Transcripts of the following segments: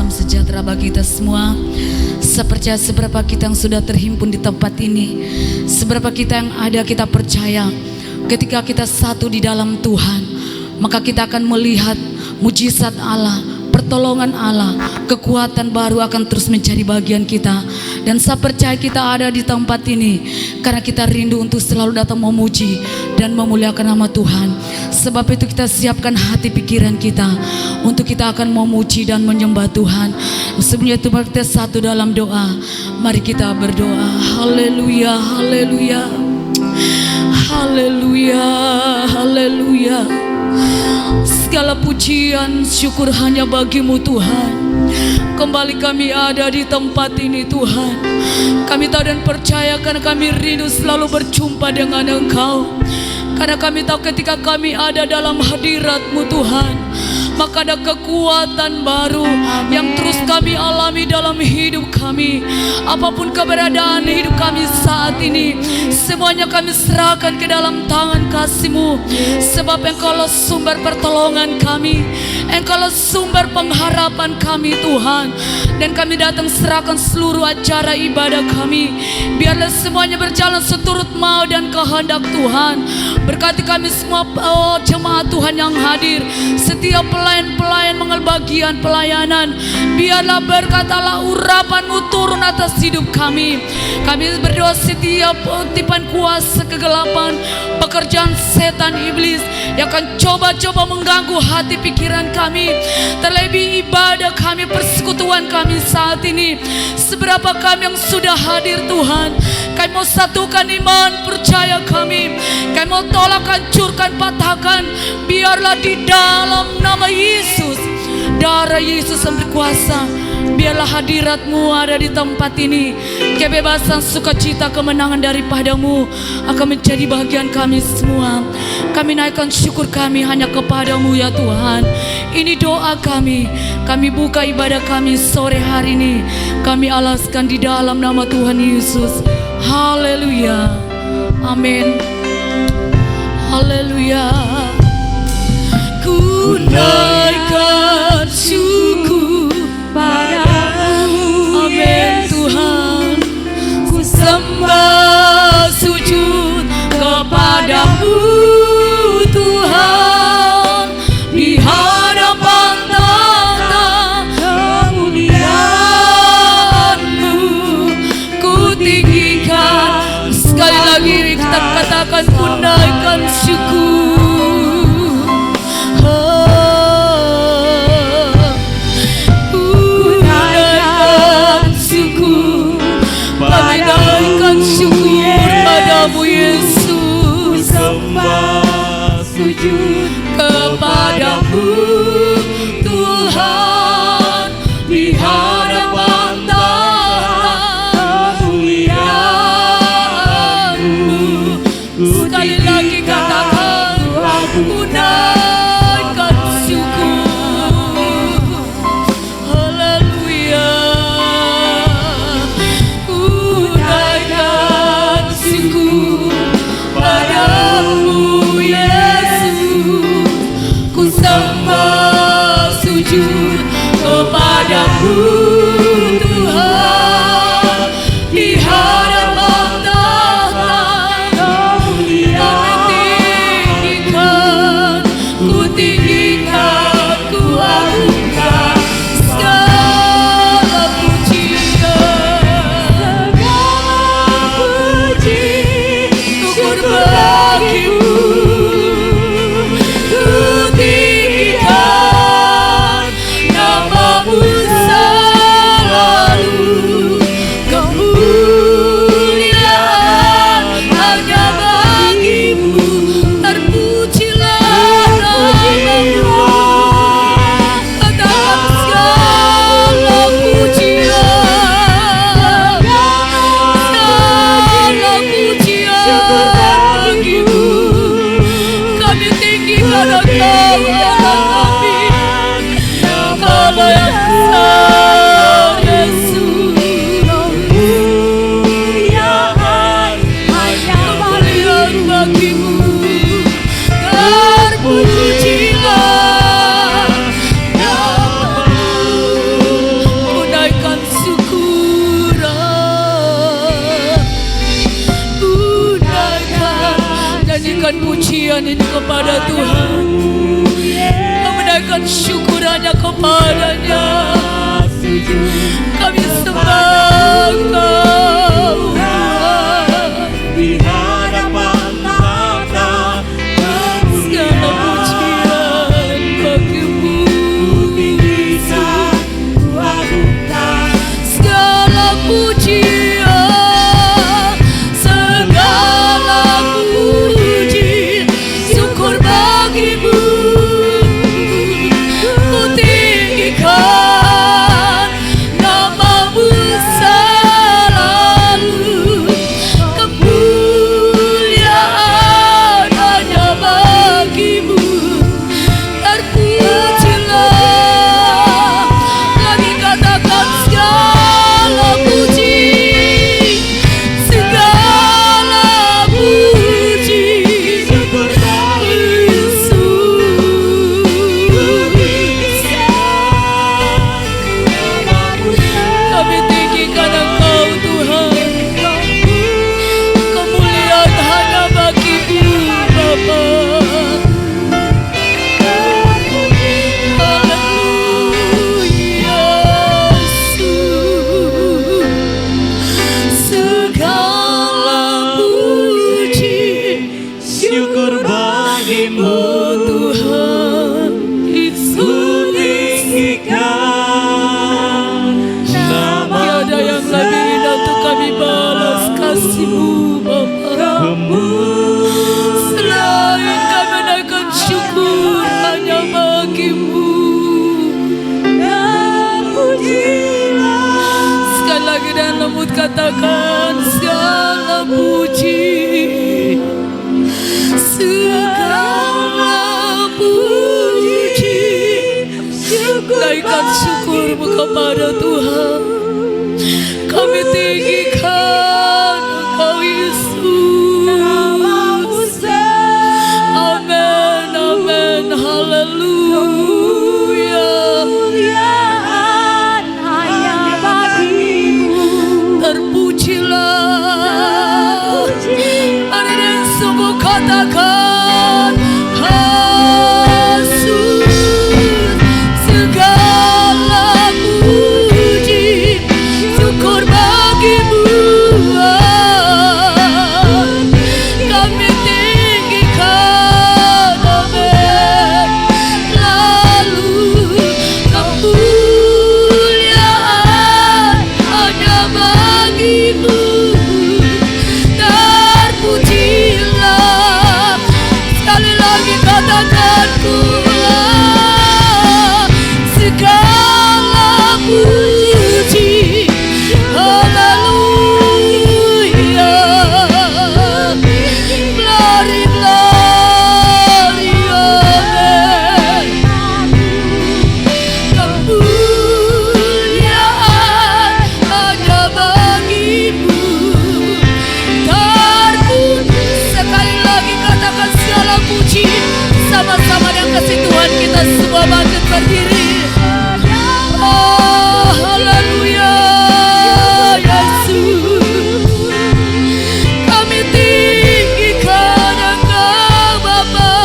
salam sejahtera bagi kita semua. Saya percaya seberapa kita yang sudah terhimpun di tempat ini, seberapa kita yang ada, kita percaya ketika kita satu di dalam Tuhan, maka kita akan melihat mujizat Allah, pertolongan Allah, kekuatan baru akan terus menjadi bagian kita. Dan saya percaya kita ada di tempat ini karena kita rindu untuk selalu datang memuji dan memuliakan nama Tuhan. Sebab itu kita siapkan hati pikiran kita untuk kita akan memuji dan menyembah Tuhan. Sebelumnya itu kita satu dalam doa. Mari kita berdoa. Haleluya, haleluya, haleluya, haleluya. Segala pujian syukur hanya bagimu Tuhan. Kembali kami ada di tempat ini Tuhan. Kami tahu dan percaya karena kami rindu selalu berjumpa dengan Engkau. Karena kami tahu ketika kami ada dalam hadirat-Mu Tuhan, maka ada kekuatan baru yang terus kami alami dalam hidup kami. Apapun keberadaan hidup kami saat ini, semuanya kami serahkan ke dalam tangan kasih-Mu. Sebab Engkaulah sumber pertolongan kami, Engkaulah sumber pengharapan kami Tuhan. Dan kami datang serahkan seluruh acara ibadah kami. Biarlah semuanya berjalan seturut mau dan kehendak Tuhan. Berkati kami semua jemaat Tuhan yang hadir, setiap pelayan-pelayan mengambil bagian pelayanan. Biarlah berkat Allah urapan-Mu turun atas hidup kami. Kami berdoa setiap tipan kuasa kegelapan, pekerjaan setan iblis yang akan coba-coba mengganggu hati pikiran kami, terlebih ibadah kami, persekutuan kami saat ini. Seberapa kami yang sudah hadir Tuhan, kami mau satukan iman percaya kami, kami mau tolak, hancurkan, patahkan. Biarlah di dalam nama Yesus, darah Yesus yang berkuasa, biarlah hadirat-Mu ada di tempat ini. Kebebasan, sukacita, kemenangan daripada-Mu akan menjadi bagian kami semua. Kami naikkan syukur kami hanya kepada-Mu ya Tuhan. Ini doa kami. Kami buka ibadah kami sore hari ini, kami alaskan di dalam nama Tuhan Yesus. Haleluya, amin. Haleluya. Ku naikkan syukur padamu, amin Tuhan. Ku sembah sujud kepadamu Tuhan, di hadapan tahta kemuliaan-Mu ku tinggikan. Sekali lagi kita katakan, ku naikkan syukur. Padamu Yesus, sembah sujud kepadamu Tuhan, di hadapan tahta kemuliaan-Mu. Sekali lagi katakan, ku naikkan syukur. Haleluya. Ku naikkan syukur padamu Yesus, ku sembah sujud kepadamu Tuhan, di hadapan tahta kemuliaan. Ku tinggikan, ku agungkan segala pujian, segala puji syukur bagimu. Ku tinggikan nama-Mu selalu, kemuliaan hanya bagimu. Terpujilah nama-Mu, katakan segala pujian, segala pujian bagimu. Kami tinggikan Engkau, kami nama yang pujian ini kepada Tuhan. Kami naikkan syukur hanya kepadanya. Kami sembah Engkau di hadapan tahta. segala pujian bagimu. Segala pujian, segala puji, syukur bagimu. Ku tinggikan namamu selalu. Kemuliaan hanya bagimu. Terpujilah, lagi katakan segala puji, segala puji, Syukur Yesus. Kami tinggikan Engkau Tuhan. Kemuliaan hanya bagimu Bapa. Haleluya Yesus. Segala puji, syukur bagimu Tuhan Yesus. tinggikan Tiada yang lebih indah untuk kami balas kasih-Mu Bapa. Selain kami menaikkan syukur hanya bagimu. Sekali lagi dan lembut katakan segala puji, segala puji, naikkan syukurmu kepada Tuhan. Kami tinggikan Engkau Yesus. Amin, amin, haleluya. Terpujilah, mari dan sungguh katakan Yesus. Segala puji, syukur bagimu. Kami tinggikan, amin. Lalu kemuliaan hanya bagimu. Terpujilah, sekali lagi katakan pula segala puji. Haleluya, glory, glory, amen. Kemuliaan hanya bagimu. Sekali lagi katakan segala puji. Sama-sama dengan kasih Tuhan kita semua bangkit berdiri. Oh, haleluya Yesus. Kami tinggikan Engkau Bapa.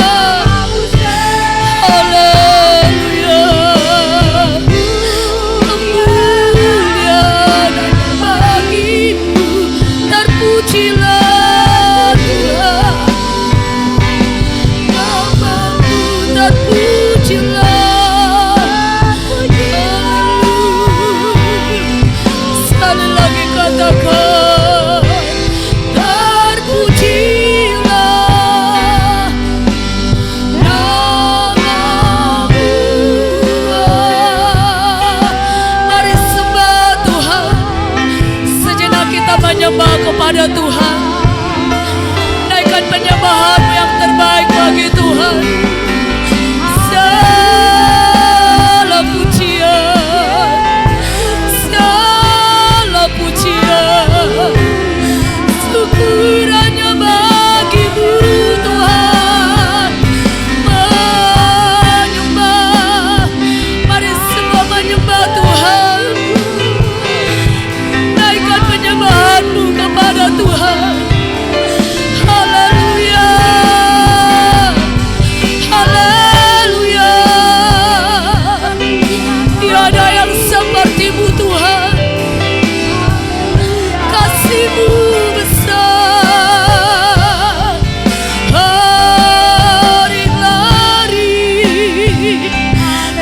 Haleluya. Kemuliaan bagimu. Terpujilah Tuhan. Namamu terpujilah. Sekali lagi katakan terpujilah namamu. Mari sembah Tuhan. Sejenak kita menyembah kepada Tuhan. Naikkan penyembahan yang terbaik bagi Tuhan. Segala pujian, segala pujian, syukur hanya bagimu Tuhan. Menyembah, mari semua menyembah Tuhan. Naikkan penyembahanmu kepada Tuhan. Haleluya. hati-Mu Tuhan, kasih-Mu besar. Hari-hari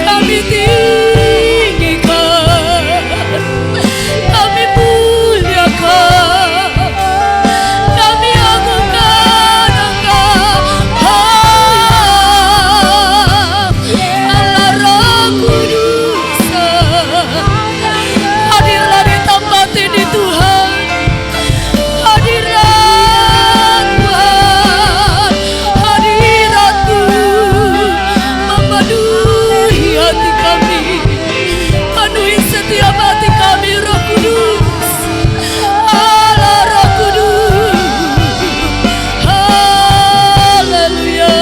kami tinggikan, kami muliakan, kami agungkan Engkau. Allah Roh Kudus, hadirlah di tempat ini Tuhan. Hadirat Tuhan, hadirat-Mu memenuhi hati kami, penuhi setiap hati kami Roh Kudus. Allah Roh Kudus, haleluya.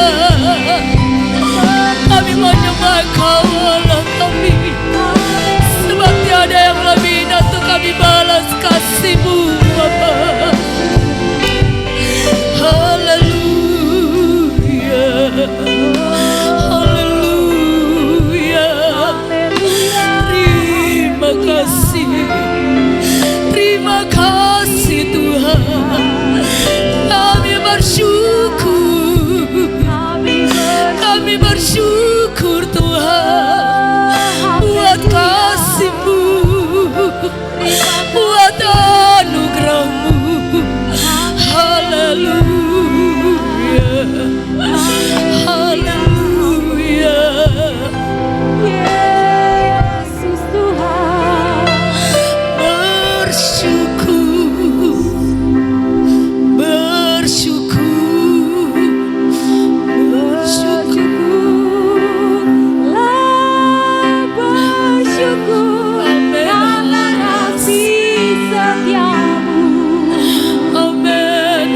Kami menyembah Engkau Allah kami, sebab tiada yang lebih indah untuk kami balas kasih-Mu Bapa. Haleluya, haleluya. Terima kasih Tuhan. Kami bersyukur Tuhan buat kasih-Mu, buat anugerah-Mu. Haleluya, haleluya. Yesus Tuhan, Bersyukur, bersyukur, bersyukurlah, bersyukur karena kasih setia-Mu. amin.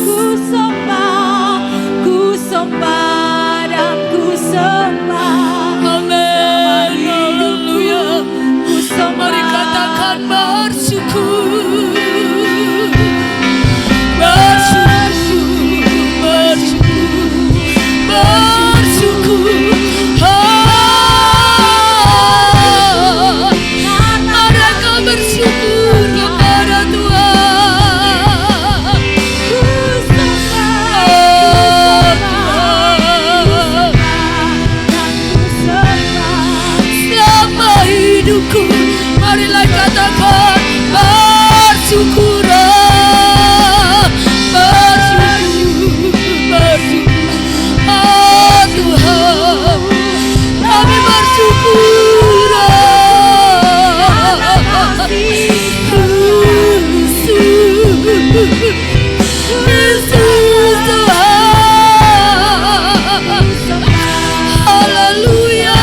Ku sembah, ku sembah dan ku sembah. Amin, haleluya. Ku sembah. Mari katakan bersyukur, bersyukur, bersyukur, bersyukur. Adakah bersyukur kepada Tuhan? Ku sembah, dan ku sembah. Selama hidupku, marilah katakan bersyukurlah, bersyukur, bersyukur. Oh Tuhan, kami bersyukur. Yesus Tuhan, haleluya.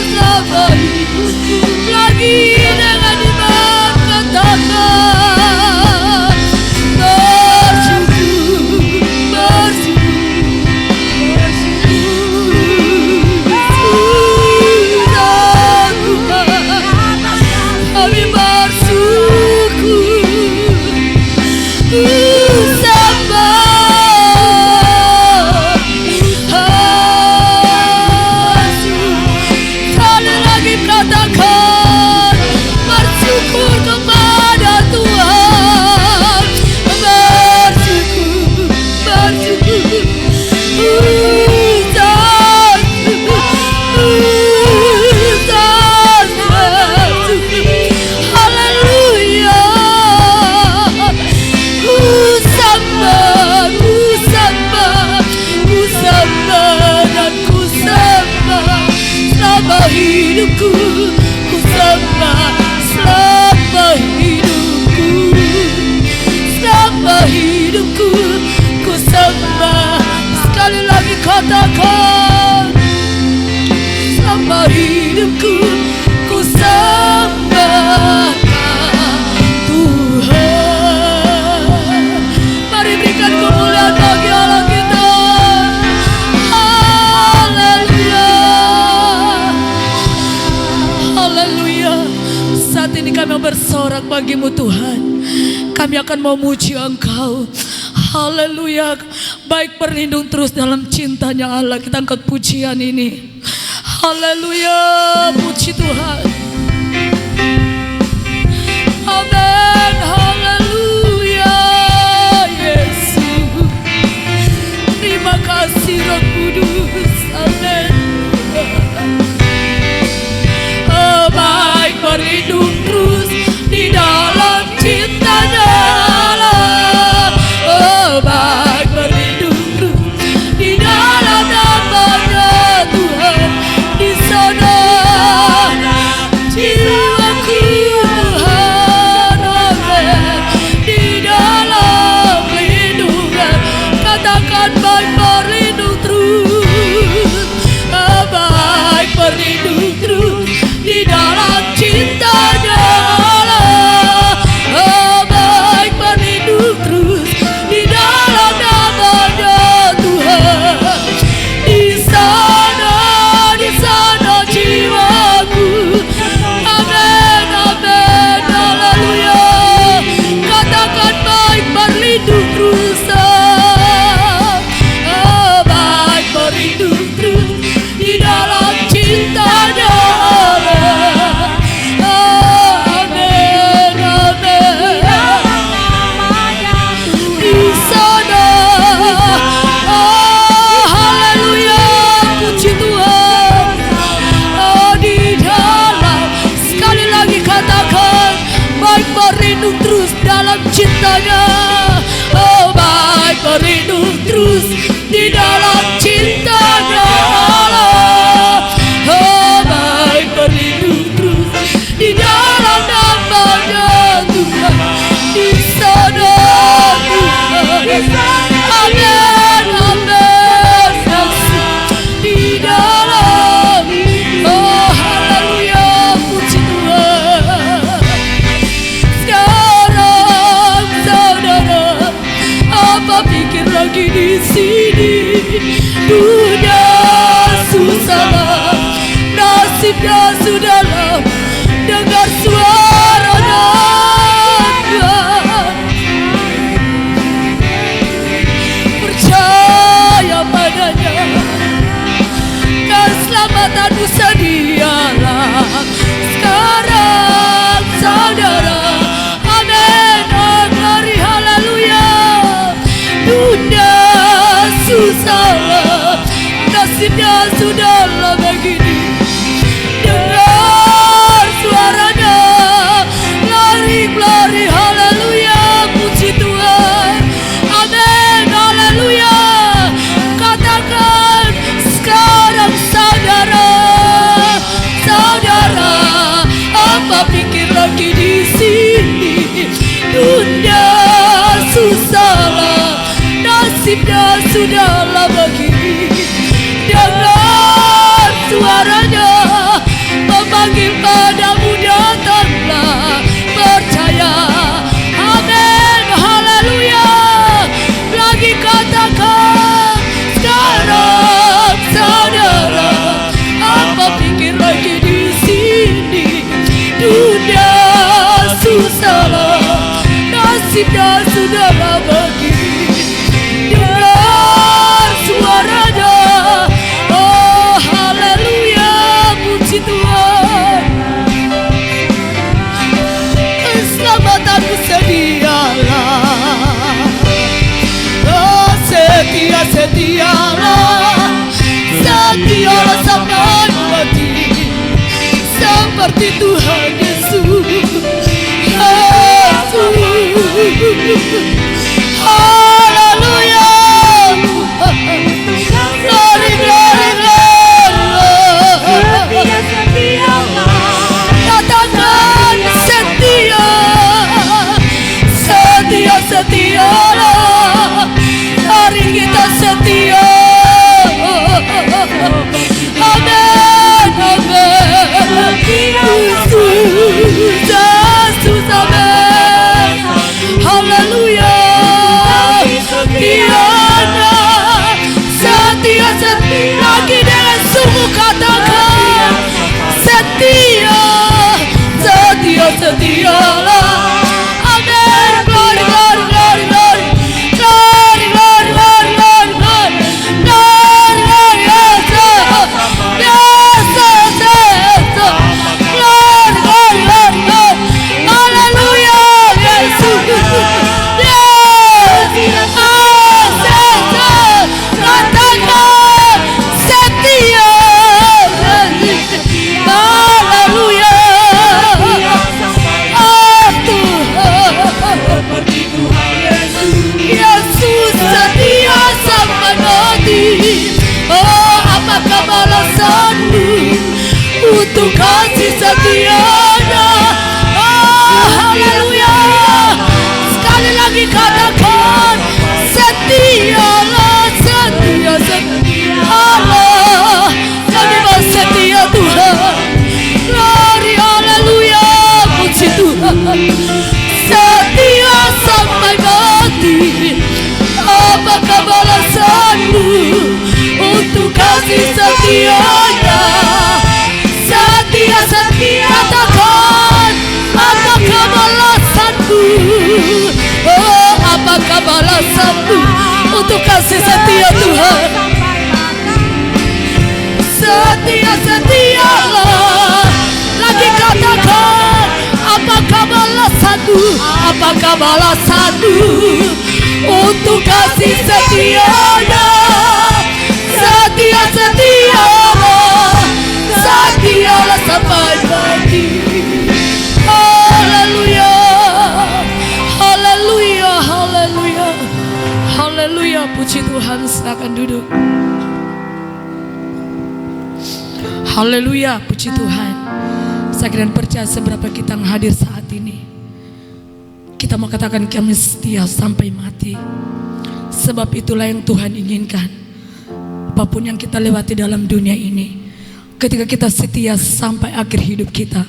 Selama hidupku lagi dengan iman katakan bersyukur, katakan selama hidupku ku sembah Tuhan. Mari berikan kemuliaan bagi Allah kita. Haleluya, haleluya. Saat ini kami bersorak bagimu Tuhan. Kami akan memuji Engkau. Haleluya. Baik berlindung terus dalam cintanya Allah. Kita angkat pujian ini. Haleluya, puji Tuhan. Amin, haleluya, Yesus. Terima kasih Roh Kudus. Amin. Oh, baik berlindung terus di dalam cintanya. Oh, baik berlindung terus di dalam namanya Tuhan. Di sana jiwaku berharap di dalam lindungan. Katakan baik berlindung terus, baik berlindung terus di dalam cintanya. Baik berlindung terus di dalam namanya Tuhan. Di sana jiwaku. Amin, amin, haleluya. Katakan baik berlindung terus. Baik berlindung terus di dalam cintanya. Amin, amin. Di sana, haleluya, puji Tuhan. Di dalam, sekali lagi katakan baik berlindung terus dalam cintanya. Oh, baik berlindung terus di dalam cintanya. Oh, baik berlindung terus di dalam namanya Tuhan. Di sana Tuhan. Amin, amin, Yesus. Di dalam, oh haleluya, puji Tuhan. Sekarang saudara, apa pikir lagi di sini? Dunia susah, nasibnya sudahlah. Dengar suaranya Tuhan. Percaya padanya, keselamatanmu sedialah. Sekarang saudara, amin, hari haleluya. Dunia susah, nasibnya sudahlah begini. Dengar suaranya, lari-lari haleluya, puji Tuhan. Amin, haleluya. Katakan sekarang saudara, saudara, apa pikir lagi di sini? Dunia susah, nasibnya sudahlah begini. Dengar suaranya memanggil padamu, datanglah, percaya. Amin, haleluya. Lagi katakan sekarang saudara, apa pikir lagi di sini? Dunia susah, nasibnya sudahlah begini. Dengar suaranya, oh haleluya, puji Tuhan. Keselamatanmu sedialah. Oh setialah, setialah sampai mati, seperti Tuhan Yesus. Haleluya. Glory, glory, glory. Katakan setia, setia, setialah. Hari kita setia. Amin, amin. Yesus, amin. Haleluya. untuk kasih setianya. Oh, haleluya. Sekali lagi katakan, setialah, setia, setia Allah. Kami mau setia Tuhan. Glory, haleluya, puji Tuhan. Setia sampai mati. Apakah balasanmu untuk kasih setianya? Setia, setia, katakan, apakah balasanmu? Oh, apakah balasanmu untuk kasih setia Tuhan? Setia, setialah. Lagi katakan, apakah balasanmu? Apakah balasanmu untuk kasih setianya? Setia, setialah. Setialah sampai mati. Haleluya. Haleluya, haleluya. Haleluya, puji Tuhan. Silakan duduk. Haleluya, puji Tuhan. Saya kira percaya seberapa kita yang hadir saat ini, kita mau katakan kami setia sampai mati. Sebab itulah yang Tuhan inginkan. Apapun yang kita lewati dalam dunia ini, ketika kita setia sampai akhir hidup kita,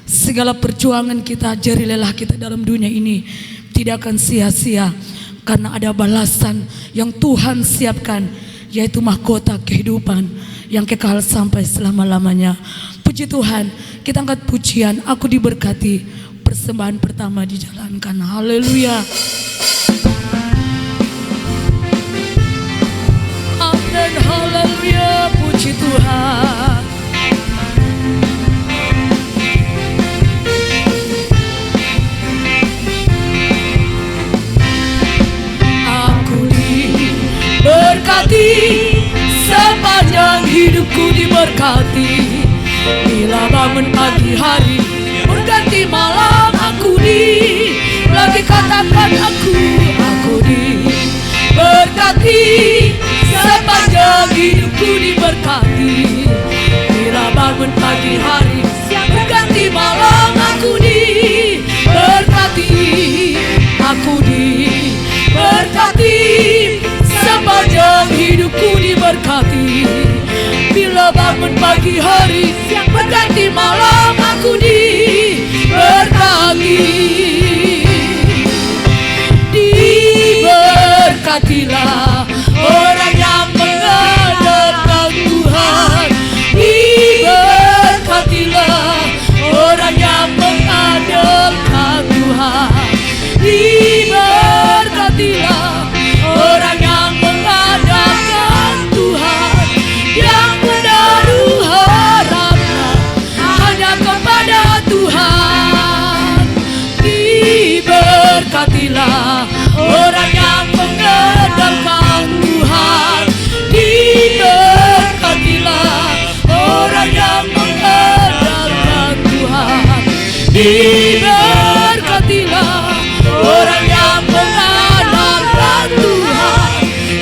segala perjuangan kita, jerih lelah kita dalam dunia ini tidak akan sia-sia. Karena ada balasan yang Tuhan siapkan, yaitu mahkota kehidupan yang kekal sampai selama-lamanya. Puji Tuhan, kita angkat pujian, aku diberkati. Persembahan pertama dijalankan. Haleluya. Amin, haleluya, puji Tuhan. Aku diberkati, sepanjang hidupku diberkati. Bila bangun pagi hari berganti malam, aku lagi katakan aku diberkati, sepanjang hidupku diberkati. Bila bangun pagi hari berganti malam, aku diberkati. Aku diberkati, sepanjang hidupku diberkati. Bila bangun pagi hari berganti malam, aku diberkati. Diberkatilah orang yang mengandalkan Tuhan. Diberkatilah orang yang mengandalkan Tuhan. Diberkatilah orang yang mengandalkan Tuhan, yang menaruh harapnya hanya kepada Tuhan. Diberkatilah orang yang mengandalkan Tuhan. Diberkatilah orang yang mengandalkan Tuhan. Diberkatilah orang yang mengandalkan Tuhan,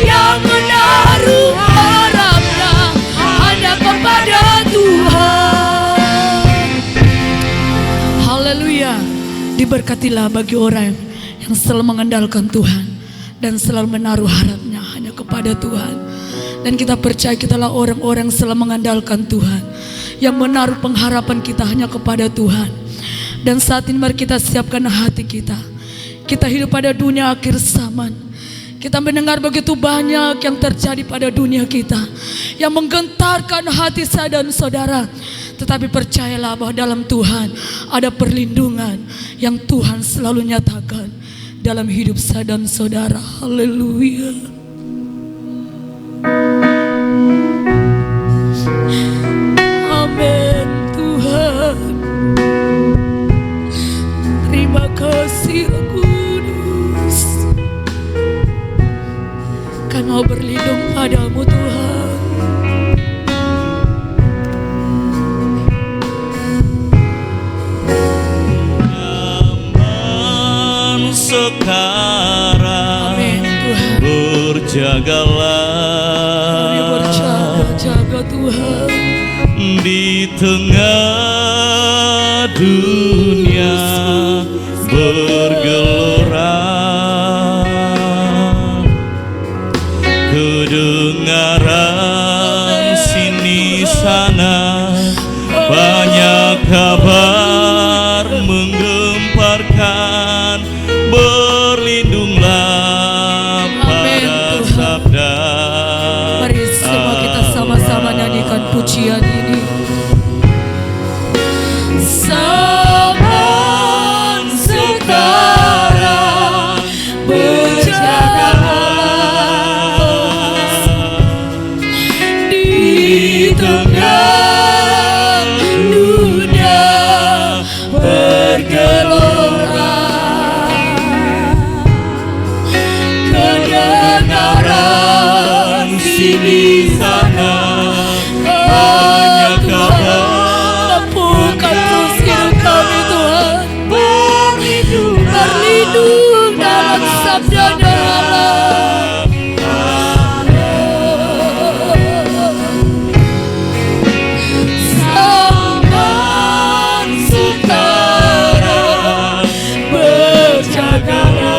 yang menaruh harapnya hanya kepada Tuhan. Haleluya. Diberkatilah bagi orang yang selalu mengandalkan Tuhan dan selalu menaruh harapnya hanya kepada Tuhan. Dan kita percaya kitalah orang-orang yang selalu mengandalkan Tuhan, yang menaruh pengharapan kita hanya kepada Tuhan. Dan saat ini mari kita siapkan hati kita. Kita hidup pada dunia akhir zaman. Kita mendengar begitu banyak yang terjadi pada dunia kita, yang menggentarkan hati saya dan saudara. Tetapi percayalah bahwa dalam Tuhan ada perlindungan yang Tuhan selalu nyatakan dalam hidup saya dan saudara. Haleluya. Amin Tuhan. Terima kasih Roh Kudus. Kami mau berlindung padamu Tuhan. Sekarang Amin Tuhan. berjagalah Kami berjaga-jaga Tuhan. di tengah dunia bergelora, kedengaran sini sana banyak kabar menggemparkan, berlindunglah pada Tuhan. sabda. Mari semua kita sama-sama nyanyikan pujian ini. Zaman sekarang berjalan di tengah dunia bergelora, kedengaran sini sana banyak kabar. Mampukan terus hidup kami Tuhan, berlindung dalam sabda dalam. Zaman sekarang berjagalah,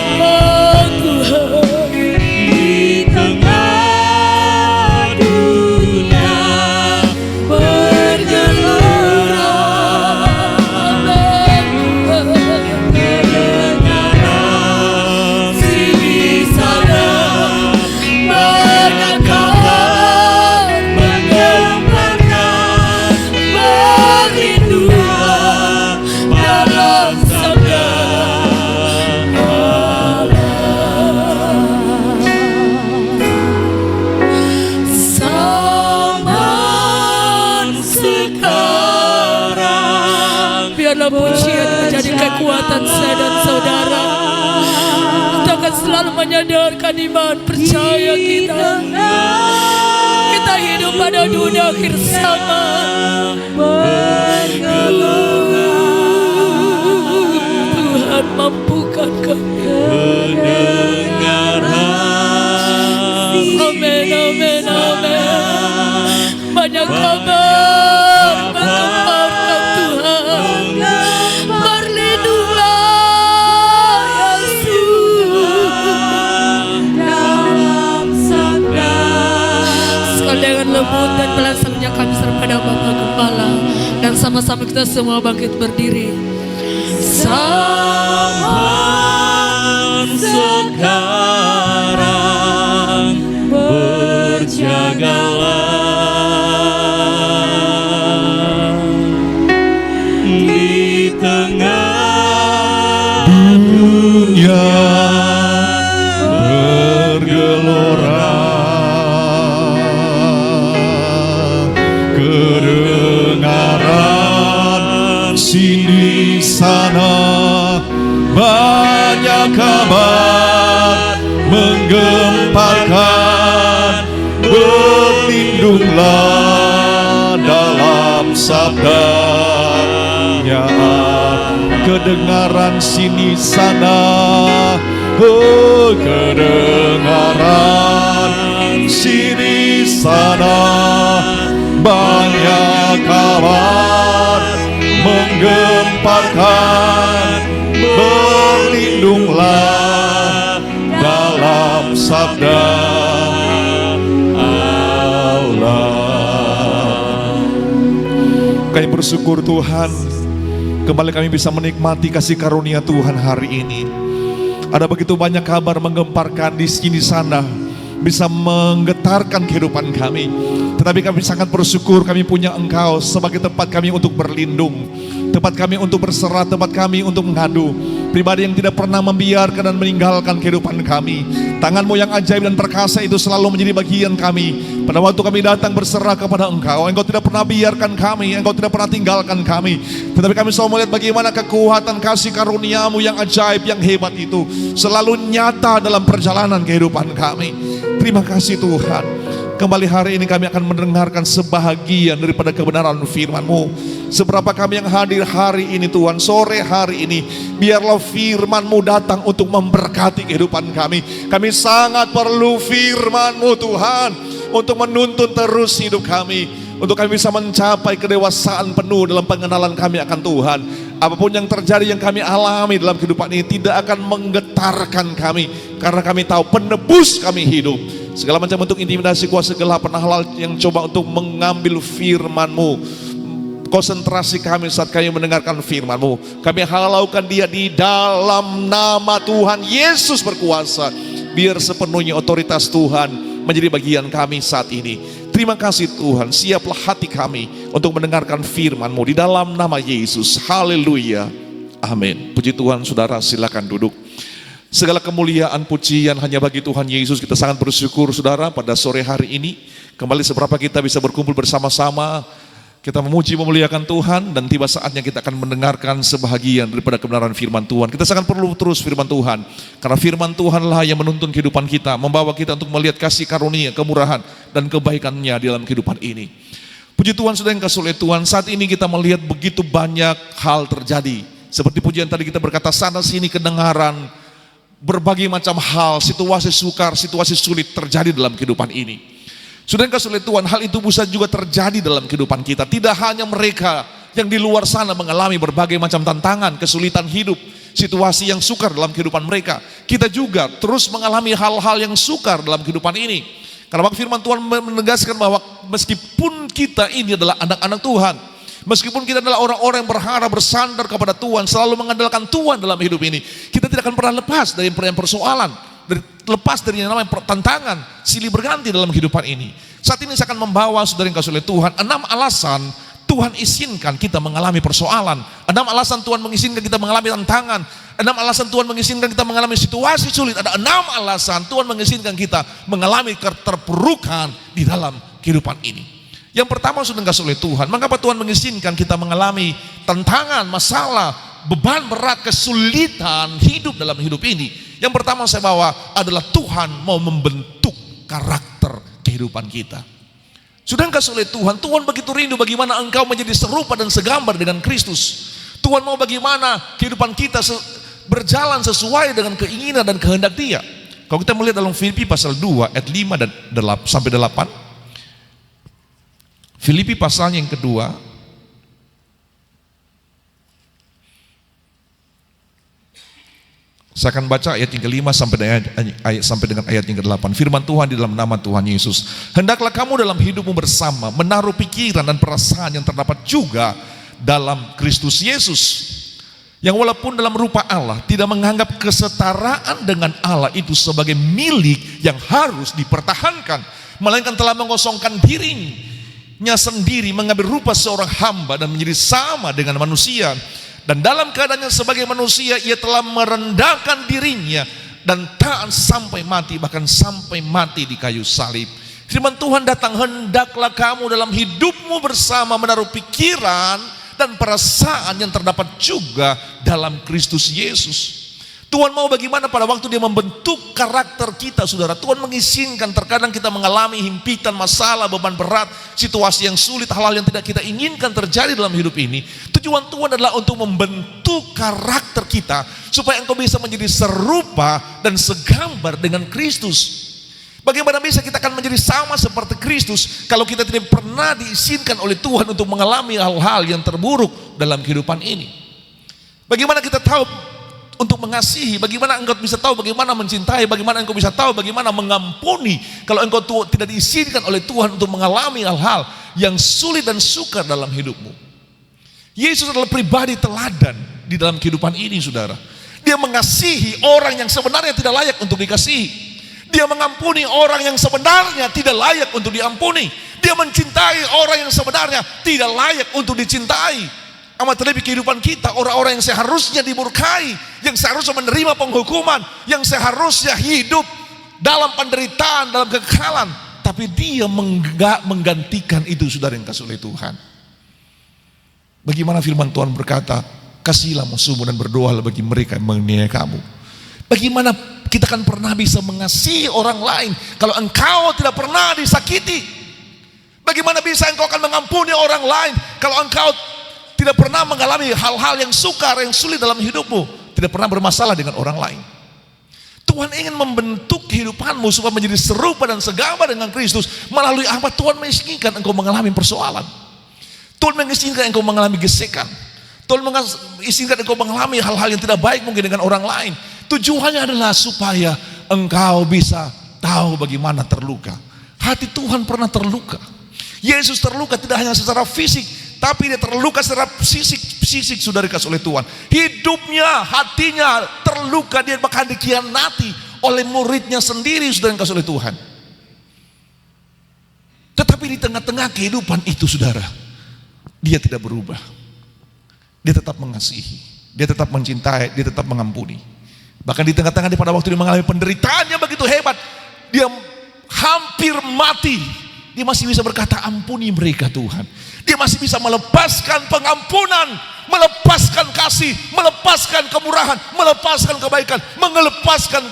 oh Tuhan, di tengah dunia bergelora. Kedengaran sini sana banyak kabar menggemparkan, berlindunglah dalam sabda zaman sekarang. Biarlah pujian menjadi kekuatan saya dan saudara. Kita akan selalu menyadarkan iman percaya kita. Kita hidup pada dunia akhir zaman. Tuhan mampukan kami. Kedengaran Amin, amin, amin. Banyak kabar menggemparkan Tuhan. Berlindunglah Yesus dalam sabda. Sekali dengan lembut dan belasangnya kami serahkan pada Bapa Gembala, dan sama-sama kita semua bangkit berdiri. zaman sekarang berjagalah, di tengah dunia bergelora, kedengaran sini sana banyak kabar menggemparkan, berlindunglah dalam sabda-Nya. Kedengaran sini sana, oh kedengaran sini sana banyak kabar menggemparkan, berlindunglah dalam sabda Allah. Kami bersyukur Tuhan, kembali kami bisa menikmati kasih karunia Tuhan hari ini. Ada begitu banyak kabar menggemparkan di sini sana, bisa menggetarkan kehidupan kami. Tetapi kami sangat bersyukur kami punya Engkau sebagai tempat kami untuk berlindung, tempat kami untuk berserah, tempat kami untuk mengadu. Pribadi yang tidak pernah membiarkan dan meninggalkan kehidupan kami. Tangan-Mu yang ajaib dan perkasa itu selalu menjadi bagian kami. Pada waktu kami datang berserah kepada Engkau, Engkau tidak pernah biarkan kami, Engkau tidak pernah tinggalkan kami. Tetapi kami selalu melihat bagaimana kekuatan kasih karunia-Mu yang ajaib, yang hebat itu selalu nyata dalam perjalanan kehidupan kami. Terima kasih Tuhan. Kembali hari ini kami akan mendengarkan sebahagian daripada kebenaran firman-Mu. Seberapa kami yang hadir hari ini Tuhan, sore hari ini, biarlah firman-Mu datang untuk memberkati kehidupan kami. Kami sangat perlu firman-Mu Tuhan, untuk menuntun terus hidup kami. untuk kami bisa mencapai kedewasaan penuh dalam pengenalan kami akan Tuhan. Apapun yang terjadi, yang kami alami dalam kehidupan ini tidak akan menggetarkan kami, karena kami tahu penebus kami hidup. Segala macam bentuk intimidasi, kuasa gelap, hal yang coba untuk mengambil firman-Mu, konsentrasi kami saat kami mendengarkan firman-Mu, kami halaukan dia di dalam nama Tuhan Yesus berkuasa. Biar sepenuhnya otoritas Tuhan menjadi bagian kami saat ini. Terima kasih Tuhan, siaplah hati kami untuk mendengarkan firman-Mu di dalam nama Yesus. Haleluya, amin. Puji Tuhan. Saudara silakan duduk. Segala kemuliaan pujian hanya bagi Tuhan Yesus. Kita sangat bersyukur saudara pada sore hari ini kembali seberapa kita bisa berkumpul bersama-sama. Kita memuji memuliakan Tuhan, dan tiba saatnya kita akan mendengarkan sebahagian daripada kebenaran firman Tuhan. Kita sangat perlu terus firman Tuhan, karena firman Tuhanlah yang menuntun kehidupan kita, membawa kita untuk melihat kasih karunia, kemurahan, dan kebaikannya di dalam kehidupan ini. Puji Tuhan, saudara yang kasih oleh Tuhan, saat ini kita melihat begitu banyak hal terjadi. Seperti pujian tadi kita berkata, sana sini kedengaran, berbagai macam hal, situasi sukar, situasi sulit terjadi dalam kehidupan ini. Saudara yang kasih oleh Tuhan, hal itu bisa juga terjadi dalam kehidupan kita. Tidak hanya mereka yang di luar sana mengalami berbagai macam tantangan, kesulitan hidup, situasi yang sukar dalam kehidupan mereka. Kita juga terus mengalami hal-hal yang sukar dalam kehidupan ini. Karena firman Tuhan menegaskan bahwa meskipun kita ini adalah anak-anak Tuhan, meskipun kita adalah orang-orang yang berharap bersandar kepada Tuhan, selalu mengandalkan Tuhan dalam hidup ini, kita tidak akan pernah lepas dari persoalan, lepas dari yang namanya tantangan silih berganti dalam kehidupan ini. Saat ini saya akan membawa saudara yang kasih oleh Tuhan 6 alasan Tuhan izinkan kita mengalami persoalan, 6 alasan Tuhan mengizinkan kita mengalami tantangan, 6 alasan Tuhan mengizinkan kita mengalami situasi sulit, ada 6 alasan Tuhan mengizinkan kita mengalami keterpurukan di dalam kehidupan ini. Yang pertama, saudara yang kasih oleh Tuhan, mengapa Tuhan mengizinkan kita mengalami tantangan, masalah, beban berat, kesulitan hidup dalam hidup ini? Yang pertama saya bawa adalah Tuhan mau membentuk karakter kehidupan kita. Sudah kasih oleh Tuhan, Tuhan begitu rindu bagaimana engkau menjadi serupa dan segambar dengan Kristus. Tuhan mau bagaimana kehidupan kita berjalan sesuai dengan keinginan dan kehendak Dia. Kalau kita melihat dalam Filipi pasal 2 ayat 5 dan 8 sampai 8. Filipi pasalnya yang kedua, saya akan baca ayat yang ke-5 sampai dengan ayat yang ke-8. Firman Tuhan di dalam nama Tuhan Yesus. Hendaklah kamu dalam hidupmu bersama menaruh pikiran dan perasaan yang terdapat juga dalam Kristus Yesus, yang walaupun dalam rupa Allah tidak menganggap kesetaraan dengan Allah itu sebagai milik yang harus dipertahankan, melainkan telah mengosongkan dirinya sendiri, mengambil rupa seorang hamba dan menjadi sama dengan manusia. Dan dalam keadaannya sebagai manusia, ia telah merendahkan dirinya dan taat sampai mati, bahkan sampai mati di kayu salib. Firman Tuhan datang, hendaklah kamu dalam hidupmu bersama menaruh pikiran dan perasaan yang terdapat juga dalam Kristus Yesus. Tuhan mau bagaimana pada waktu Dia membentuk karakter kita, saudara. Tuhan mengizinkan terkadang kita mengalami himpitan, masalah, beban berat, situasi yang sulit, hal-hal yang tidak kita inginkan terjadi dalam hidup ini. Tujuan Tuhan adalah untuk membentuk karakter kita supaya engkau bisa menjadi serupa dan segambar dengan Kristus. Bagaimana bisa kita akan menjadi sama seperti Kristus kalau kita tidak pernah diizinkan oleh Tuhan untuk mengalami hal-hal yang terburuk dalam kehidupan ini? Bagaimana kita tahu untuk mengasihi, bagaimana engkau bisa tahu bagaimana mencintai, bagaimana engkau bisa tahu bagaimana mengampuni kalau engkau tidak diizinkan oleh Tuhan untuk mengalami hal-hal yang sulit dan sukar dalam hidupmu? Yesus adalah pribadi teladan di dalam kehidupan ini, saudara. Dia mengasihi orang yang sebenarnya tidak layak untuk dikasihi. Dia mengampuni orang yang sebenarnya tidak layak untuk diampuni. Dia mencintai orang yang sebenarnya tidak layak untuk dicintai. Amat terlebih kehidupan kita, orang-orang yang seharusnya dimurkai, yang seharusnya menerima penghukuman, yang seharusnya hidup dalam penderitaan, dalam kekekalan, tapi Dia menggantikan itu, saudara yang kasih oleh Tuhan. Bagaimana firman Tuhan berkata, kasihilah musuhmu dan berdoalah bagi mereka yang menganiaya kamu. Bagaimana kita akan pernah bisa mengasihi orang lain kalau engkau tidak pernah disakiti? Bagaimana bisa engkau akan mengampuni orang lain kalau engkau tidak pernah mengalami hal-hal yang sukar, yang sulit dalam hidupmu, tidak pernah bermasalah dengan orang lain? Tuhan ingin membentuk kehidupanmu supaya menjadi serupa dan segambar dengan Kristus. Melalui apa? Tuhan mengizinkan engkau mengalami persoalan. Tuhan mengizinkan engkau mengalami gesekan. Tuhan mengizinkan engkau mengalami hal-hal yang tidak baik mungkin dengan orang lain. Tujuannya adalah supaya engkau bisa tahu bagaimana terluka. Hati Tuhan pernah terluka. Yesus terluka tidak hanya secara fisik, tapi dia terluka secara fisik sudah dikasih oleh Tuhan. Hidupnya, hatinya terluka, dia bahkan dikhianati oleh muridnya sendiri sudah dikasih oleh Tuhan. Tetapi di tengah-tengah kehidupan itu saudara, dia tidak berubah. Dia tetap mengasihi, dia tetap mencintai, dia tetap mengampuni. Bahkan di tengah-tengah pada waktu dia mengalami penderitaan yang begitu hebat, dia hampir mati, dia masih bisa berkata, ampuni mereka Tuhan. Dia masih bisa melepaskan pengampunan, melepaskan kasih, melepaskan kemurahan, melepaskan kebaikan, melepaskan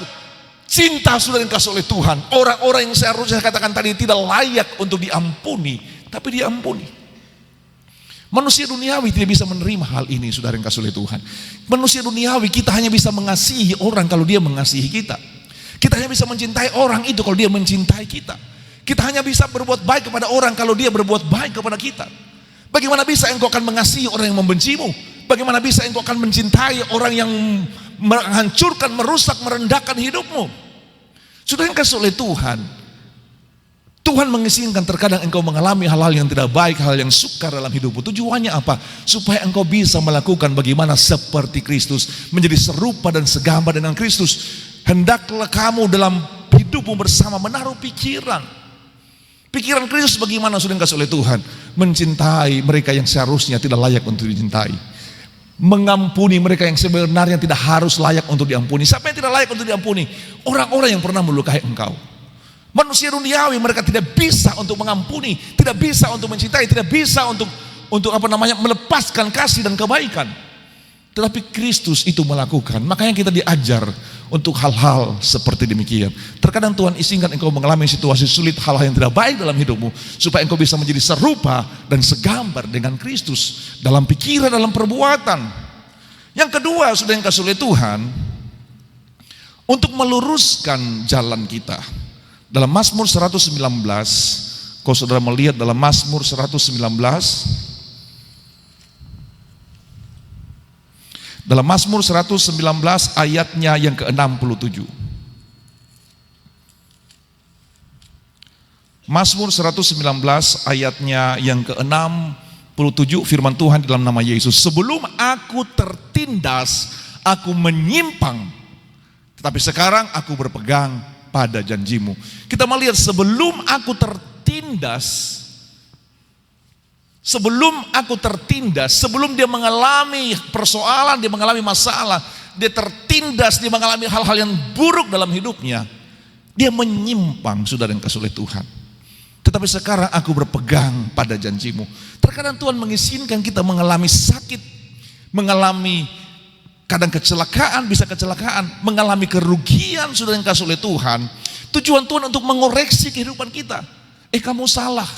cinta sudah dikasih oleh Tuhan. Orang-orang yang seharusnya saya katakan tadi tidak layak untuk diampuni, tapi diampuni. Manusia duniawi tidak bisa menerima hal ini, saudara yang kasih oleh Tuhan. Manusia duniawi kita hanya bisa mengasihi orang kalau dia mengasihi kita. Kita hanya bisa mencintai orang itu kalau dia mencintai kita. Kita hanya bisa berbuat baik kepada orang kalau dia berbuat baik kepada kita. Bagaimana bisa engkau akan mengasihi orang yang membencimu? Bagaimana bisa engkau akan mencintai orang yang menghancurkan, merusak, merendahkan hidupmu? Saudara yang kasih oleh Tuhan, Tuhan mengizinkan terkadang engkau mengalami hal-hal yang tidak baik, hal yang sukar dalam hidupmu. Tujuannya apa? Supaya engkau bisa melakukan bagaimana seperti Kristus, menjadi serupa dan segambar dengan Kristus. Hendaklah kamu dalam hidupmu bersama menaruh pikiran Kristus bagaimana sudah dikasih oleh Tuhan. Mencintai mereka yang seharusnya tidak layak untuk dicintai, mengampuni mereka yang sebenarnya tidak harus layak untuk diampuni. Siapa yang tidak layak untuk diampuni? Orang-orang yang pernah melukai engkau. Manusia duniawi mereka tidak bisa untuk mengampuni, tidak bisa untuk mencintai, tidak bisa untuk melepaskan kasih dan kebaikan. Tetapi Kristus itu melakukan. Makanya kita diajar untuk hal-hal seperti demikian. Terkadang Tuhan izinkan engkau mengalami situasi sulit, hal-hal yang tidak baik dalam hidupmu, supaya engkau bisa menjadi serupa dan segambar dengan Kristus dalam pikiran, dalam perbuatan. Yang kedua, sudah yang kasih oleh Tuhan untuk meluruskan jalan kita. Dalam Mazmur 119, kalau saudara melihat dalam Mazmur 119, dalam Mazmur 119 ayatnya yang ke-67. Mazmur 119 ayatnya yang ke-67, firman Tuhan di dalam nama Yesus. Sebelum aku tertindas, aku menyimpang, tetapi sekarang aku berpegang pada janjimu. Kita melihat sebelum aku tertindas, sebelum dia mengalami persoalan, dia mengalami masalah, dia tertindas, dia mengalami hal-hal yang buruk dalam hidupnya, dia menyimpang, saudara yang kasih oleh Tuhan. Tetapi sekarang aku berpegang pada janjimu. Terkadang Tuhan mengizinkan kita mengalami sakit, mengalami kadang kecelakaan, bisa kecelakaan, mengalami kerugian, saudara yang kasih oleh Tuhan. Tujuan Tuhan untuk mengoreksi kehidupan kita. Kamu salah.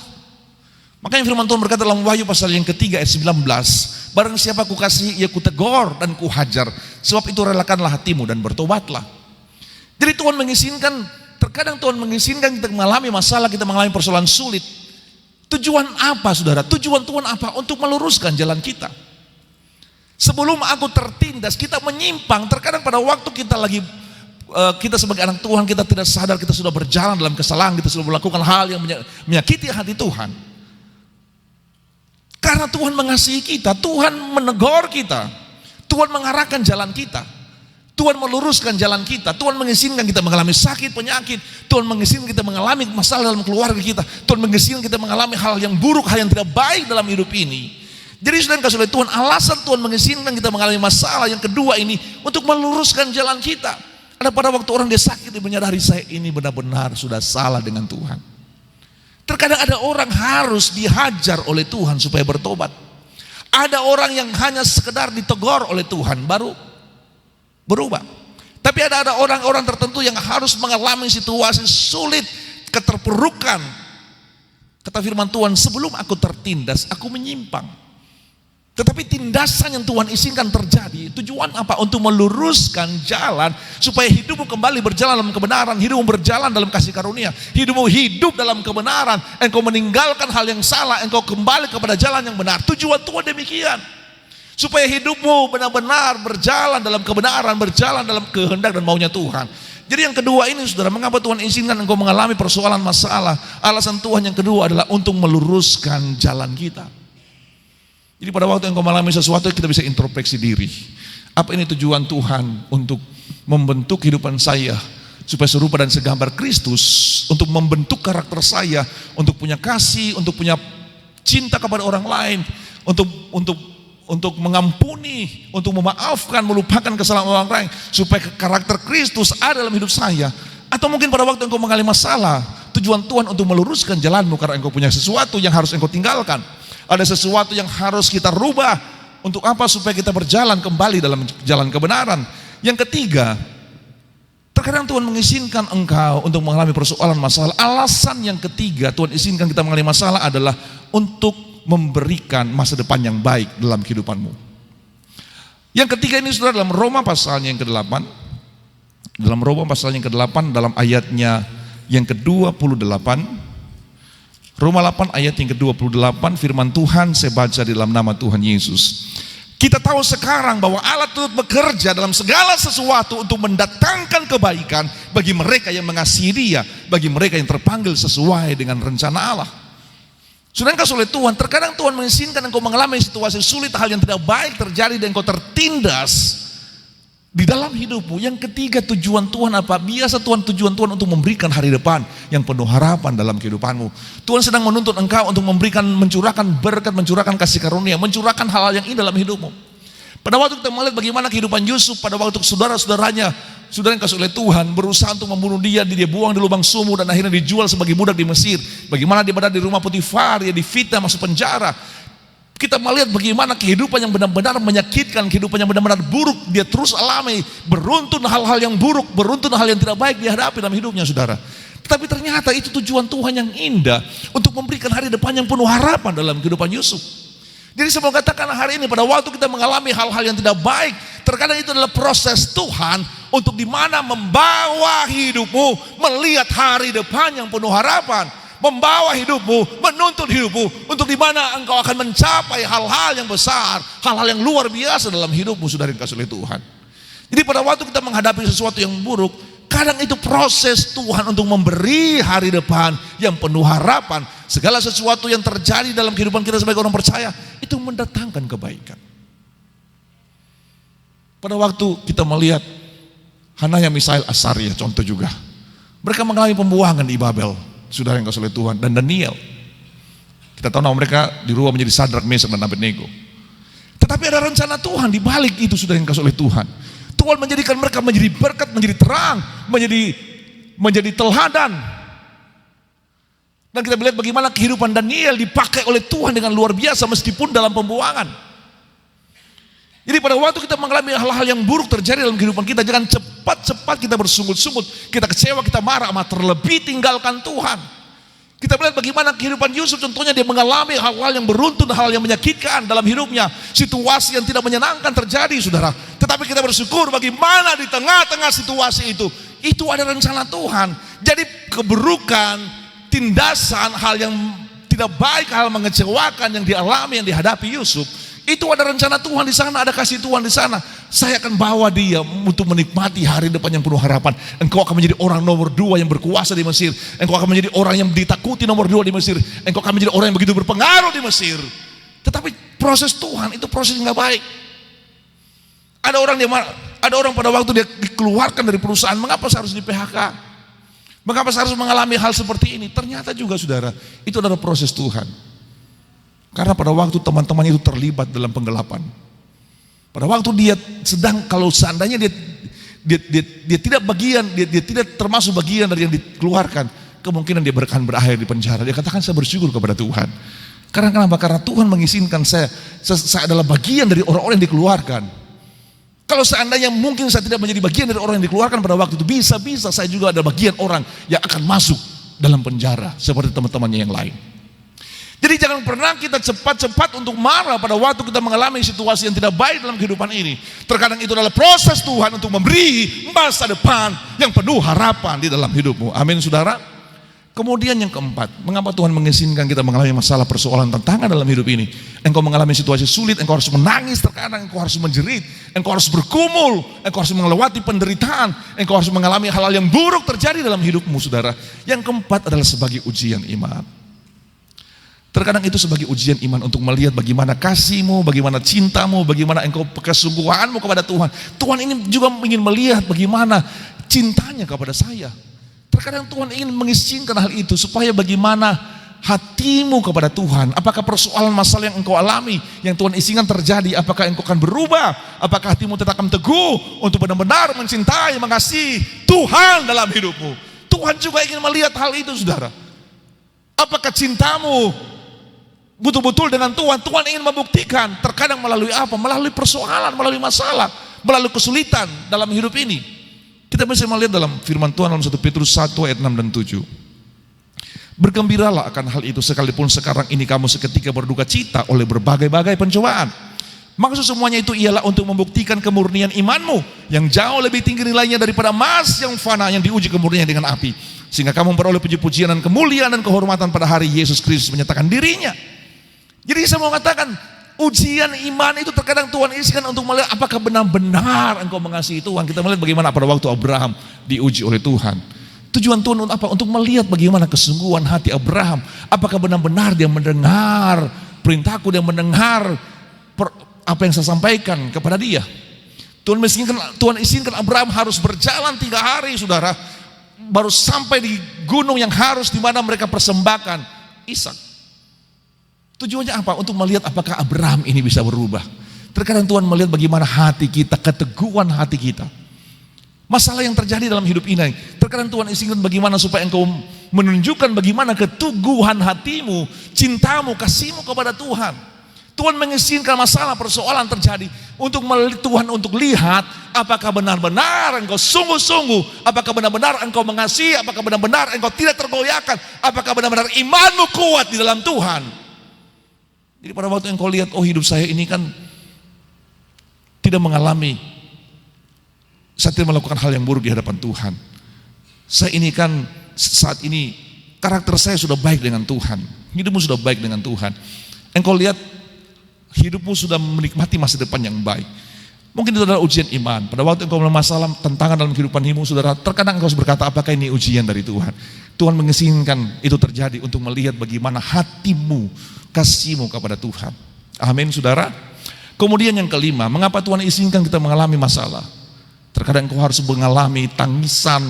Makanya firman Tuhan berkata dalam Wahyu pasal yang ketiga ayat 19, barang siapa ku kasih, ia ku tegur dan ku hajar, sebab itu relakanlah hatimu dan bertobatlah. Jadi Tuhan mengizinkan, terkadang Tuhan mengizinkan kita mengalami masalah, kita mengalami persoalan sulit. Tujuan apa, saudara? Tujuan Tuhan apa? Untuk meluruskan jalan kita. Sebelum aku tertindas, kita menyimpang. Terkadang pada waktu kita sebagai anak Tuhan, kita tidak sadar kita sudah berjalan dalam kesalahan, kita sudah melakukan hal yang menyakiti hati Tuhan. Karena Tuhan mengasihi kita, Tuhan menegur kita, Tuhan mengarahkan jalan kita, Tuhan meluruskan jalan kita, Tuhan mengizinkan kita mengalami sakit, penyakit, Tuhan mengizinkan kita mengalami masalah dalam keluarga kita, Tuhan mengizinkan kita mengalami hal yang buruk, hal yang tidak baik dalam hidup ini. Jadi sudah kasih oleh Tuhan, alasan Tuhan mengizinkan kita mengalami masalah yang kedua ini untuk meluruskan jalan kita. Ada pada waktu orang dia sakit, dia menyadari saya ini benar-benar sudah salah dengan Tuhan. Terkadang ada orang harus dihajar oleh Tuhan supaya bertobat. Ada orang yang hanya sekedar ditegur oleh Tuhan baru berubah. Tapi ada orang-orang tertentu yang harus mengalami situasi sulit, keterpurukan. Kata firman Tuhan, sebelum aku tertindas, aku menyimpang. Tetapi tindasan yang Tuhan izinkan terjadi, tujuan apa? Untuk meluruskan jalan supaya hidupmu kembali berjalan dalam kebenaran, hidupmu berjalan dalam kasih karunia, hidupmu hidup dalam kebenaran, engkau meninggalkan hal yang salah, engkau kembali kepada jalan yang benar. Tujuan Tuhan demikian, supaya hidupmu benar-benar berjalan dalam kebenaran, berjalan dalam kehendak dan maunya Tuhan. Jadi yang kedua ini saudara, mengapa Tuhan izinkan engkau mengalami persoalan masalah? Alasan Tuhan yang kedua adalah untuk meluruskan jalan kita. Jadi pada waktu engkau mengalami sesuatu, kita bisa introspeksi diri. Apa ini tujuan Tuhan untuk membentuk kehidupan saya supaya serupa dan segambar Kristus, untuk membentuk karakter saya, untuk punya kasih, untuk punya cinta kepada orang lain, untuk mengampuni, untuk memaafkan, melupakan kesalahan orang lain, supaya karakter Kristus ada dalam hidup saya. Atau mungkin pada waktu engkau mengalami masalah, tujuan Tuhan untuk meluruskan jalanmu karena engkau punya sesuatu yang harus engkau tinggalkan. Ada sesuatu yang harus kita rubah. Untuk apa? Supaya kita berjalan kembali dalam jalan kebenaran. Yang ketiga, terkadang Tuhan mengizinkan engkau untuk mengalami persoalan masalah. Alasan yang ketiga Tuhan izinkan kita mengalami masalah adalah untuk memberikan masa depan yang baik dalam kehidupanmu. Yang ketiga ini saudara, dalam Roma pasalnya yang ke-8. Dalam Roma pasalnya yang ke-8, dalam ayatnya yang ke-28, Roma 8 ayat yang ke-28, firman Tuhan saya baca di dalam nama Tuhan Yesus. Kita tahu sekarang bahwa Allah turut bekerja dalam segala sesuatu untuk mendatangkan kebaikan bagi mereka yang mengasihi Dia, bagi mereka yang terpanggil sesuai dengan rencana Allah. Saudara yang kasih oleh Tuhan, terkadang Tuhan mengizinkan engkau mengalami situasi sulit, hal yang tidak baik terjadi dan engkau tertindas di dalam hidupmu. Yang ketiga, tujuan Tuhan apa? Biasa tujuan Tuhan untuk memberikan hari depan yang penuh harapan dalam kehidupanmu. Tuhan sedang menuntut engkau untuk mencurahkan berkat, mencurahkan kasih karunia, mencurahkan hal-hal yang indah dalam hidupmu. Pada waktu kita melihat bagaimana kehidupan Yusuf, pada waktu saudara-saudaranya, saudara yang kasih oleh Tuhan, berusaha untuk membunuh dia buang di lubang sumur dan akhirnya dijual sebagai budak di Mesir. Bagaimana dia berada di rumah Potifar, dia difitnah masuk penjara. Kita melihat bagaimana kehidupan yang benar-benar menyakitkan, kehidupan yang benar-benar buruk dia terus alami, beruntun hal-hal yang buruk, beruntun hal yang tidak baik dihadapi dalam hidupnya saudara. Tetapi ternyata itu tujuan Tuhan yang indah untuk memberikan hari depan yang penuh harapan dalam kehidupan Yusuf. Jadi saya mau katakan hari ini, pada waktu kita mengalami hal-hal yang tidak baik, terkadang itu adalah proses Tuhan untuk dimana membawa hidupmu melihat hari depan yang penuh harapan, membawa hidupmu, menuntun hidupmu untuk dimana engkau akan mencapai hal-hal yang besar, hal-hal yang luar biasa dalam hidupmu, saudara yang kasih oleh Tuhan. Jadi pada waktu kita menghadapi sesuatu yang buruk, kadang itu proses Tuhan untuk memberi hari depan yang penuh harapan. Segala sesuatu yang terjadi dalam kehidupan kita sebagai orang percaya itu mendatangkan kebaikan. Pada waktu kita melihat Hanaya, Misael, Asaria contoh juga, mereka mengalami pembuangan di Babel, saudara yang kasih oleh Tuhan, dan Daniel. Kita tahu nama mereka dirubah menjadi Sadrak, Mesak, dan Abednego. Tetapi ada rencana Tuhan di balik itu, saudara yang kasih oleh Tuhan. Tuhan menjadikan mereka menjadi berkat, menjadi terang, menjadi teladan. Dan kita melihat bagaimana kehidupan Daniel dipakai oleh Tuhan dengan luar biasa meskipun dalam pembuangan. Jadi pada waktu kita mengalami hal-hal yang buruk terjadi dalam kehidupan kita, jangan cepat-cepat kita bersungut-sungut, kita kecewa, kita marah, terlebih tinggalkan Tuhan. Kita melihat bagaimana kehidupan Yusuf, contohnya dia mengalami hal-hal yang beruntun, hal yang menyakitkan dalam hidupnya, situasi yang tidak menyenangkan terjadi saudara. Tetapi kita bersyukur bagaimana di tengah-tengah situasi itu ada rencana Tuhan. Jadi keburukan, tindasan, hal yang tidak baik, hal mengecewakan yang dialami, yang dihadapi Yusuf, itu ada rencana Tuhan di sana, ada kasih Tuhan di sana. Saya akan bawa dia untuk menikmati hari depan yang penuh harapan. Engkau akan menjadi orang nomor 2 yang berkuasa di Mesir. Engkau akan menjadi orang yang ditakuti nomor 2 di Mesir. Engkau akan menjadi orang yang begitu berpengaruh di Mesir. Tetapi proses Tuhan itu proses yang gak baik. Ada orang pada waktu dia dikeluarkan dari perusahaan, mengapa saya harus di PHK? Mengapa saya harus mengalami hal seperti ini? Ternyata juga saudara, itu adalah proses Tuhan. Karena pada waktu teman-temannya itu terlibat dalam penggelapan, pada waktu dia sedang, kalau seandainya dia tidak bagian, dia tidak termasuk bagian dari yang dikeluarkan, kemungkinan dia akan berakhir di penjara. Dia katakan, saya bersyukur kepada Tuhan. Karena kenapa? Karena Tuhan mengizinkan saya adalah bagian dari orang-orang yang dikeluarkan. Kalau seandainya mungkin saya tidak menjadi bagian dari orang yang dikeluarkan pada waktu itu, bisa saya juga ada bagian orang yang akan masuk dalam penjara seperti teman-temannya yang lain. Jadi jangan pernah kita cepat-cepat untuk marah pada waktu kita mengalami situasi yang tidak baik dalam kehidupan ini. Terkadang itu adalah proses Tuhan untuk memberi masa depan yang penuh harapan di dalam hidupmu. Amin saudara. Kemudian yang keempat, mengapa Tuhan mengizinkan kita mengalami masalah, persoalan, tantangan dalam hidup ini? Engkau mengalami situasi sulit, engkau harus menangis, terkadang engkau harus menjerit, engkau harus bergumul, engkau harus melewati penderitaan, engkau harus mengalami hal-hal yang buruk terjadi dalam hidupmu saudara. Yang keempat adalah sebagai ujian iman. Terkadang itu sebagai ujian iman untuk melihat bagaimana kasihmu, bagaimana cintamu, bagaimana engkau kesungguhanmu kepada Tuhan. Tuhan ini juga ingin melihat bagaimana cintanya kepada saya. Terkadang Tuhan ingin mengizinkan hal itu supaya bagaimana hatimu kepada Tuhan. Apakah persoalan masalah yang engkau alami, yang Tuhan izinkan terjadi, apakah engkau akan berubah? Apakah hatimu tetap akan teguh untuk benar-benar mencintai, mengasihi Tuhan dalam hidupmu? Tuhan juga ingin melihat hal itu saudara. Apakah cintamu betul-betul dengan Tuhan? Tuhan ingin membuktikan. Terkadang melalui apa? Melalui persoalan, melalui masalah, melalui kesulitan dalam hidup ini. Kita bisa melihat dalam firman Tuhan dalam 1 Petrus 1 ayat 6 dan 7. Bergembiralah akan hal itu sekalipun sekarang ini kamu seketika berduka cita oleh berbagai-bagai pencobaan. Maksud semuanya itu ialah untuk membuktikan kemurnian imanmu yang jauh lebih tinggi nilainya daripada emas yang fana yang diuji kemurnian dengan api, sehingga kamu memperoleh puji-pujian dan kemuliaan dan kehormatan pada hari Yesus Kristus menyatakan dirinya. Jadi saya mau katakan, ujian iman itu terkadang Tuhan izinkan untuk melihat apakah benar-benar engkau mengasihi Tuhan. Kita melihat bagaimana pada waktu Abraham diuji oleh Tuhan. Tujuan Tuhan untuk apa? Untuk melihat bagaimana kesungguhan hati Abraham. Apakah benar-benar dia mendengar perintahku, dia mendengar apa yang saya sampaikan kepada dia. Tuhan izinkan Abraham harus berjalan 3 hari saudara, baru sampai di gunung yang harus di mana mereka persembahkan Ishak. Tujuannya apa? Untuk melihat apakah Abraham ini bisa berubah. Terkadang Tuhan melihat bagaimana hati kita, keteguhan hati kita. Masalah yang terjadi dalam hidup ini, terkadang Tuhan izinkan bagaimana supaya engkau menunjukkan bagaimana keteguhan hatimu, cintamu, kasihmu kepada Tuhan. Tuhan mengizinkan masalah, persoalan terjadi untuk Tuhan untuk lihat apakah benar-benar engkau sungguh-sungguh, apakah benar-benar engkau mengasihi, apakah benar-benar engkau tidak tergoyahkan, apakah benar-benar imanmu kuat di dalam Tuhan. Jadi pada waktu engkau lihat, oh hidup saya ini kan tidak mengalami, saya tidak melakukan hal yang buruk di hadapan Tuhan. Saya ini kan saat ini karakter saya sudah baik dengan Tuhan, hidupmu sudah baik dengan Tuhan. Engkau lihat hidupmu sudah menikmati masa depan yang baik. Mungkin itu adalah ujian iman. Pada waktu engkau mengalami masalah, tantangan dalam kehidupan hidupmu, saudara, terkadang engkau harus berkata, apakah ini ujian dari Tuhan? Tuhan mengizinkan itu terjadi untuk melihat bagaimana hatimu, kasihmu kepada Tuhan. Amin saudara. Kemudian yang kelima, mengapa Tuhan izinkan kita mengalami masalah? Terkadang engkau harus mengalami tangisan,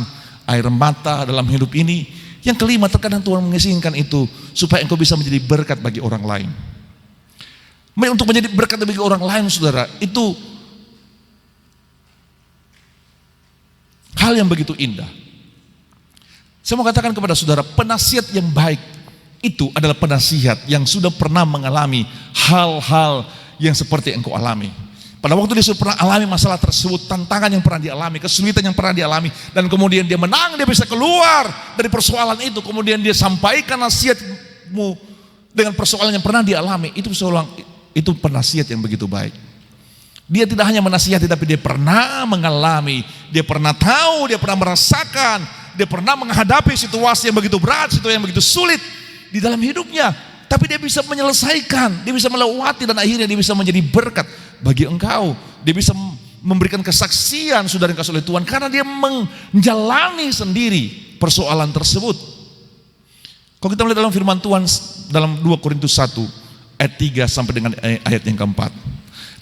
air mata dalam hidup ini. Yang kelima, terkadang Tuhan mengizinkan itu supaya engkau bisa menjadi berkat bagi orang lain. Untuk menjadi berkat bagi orang lain saudara, itu hal yang begitu indah. Saya mau katakan kepada saudara, penasihat yang baik itu adalah penasihat yang sudah pernah mengalami hal-hal yang seperti engkau alami. Pada waktu dia sudah pernah alami masalah tersebut, tantangan yang pernah dialami, kesulitan yang pernah dialami, dan kemudian dia menang, dia bisa keluar dari persoalan itu, kemudian dia sampaikan nasihatmu dengan persoalan yang pernah dialami. Itu penasihat yang begitu baik. Dia tidak hanya menasihati, tapi dia pernah mengalami, dia pernah tahu, dia pernah merasakan, dia pernah menghadapi situasi yang begitu berat, situasi yang begitu sulit di dalam hidupnya. Tapi dia bisa menyelesaikan, dia bisa melewati, dan akhirnya dia bisa menjadi berkat bagi engkau. Dia bisa memberikan kesaksian sudah dikasih oleh Tuhan karena dia menjalani sendiri persoalan tersebut. Kalau kita melihat dalam firman Tuhan dalam 2 Korintus 1 ayat 3 sampai dengan ayat yang keempat.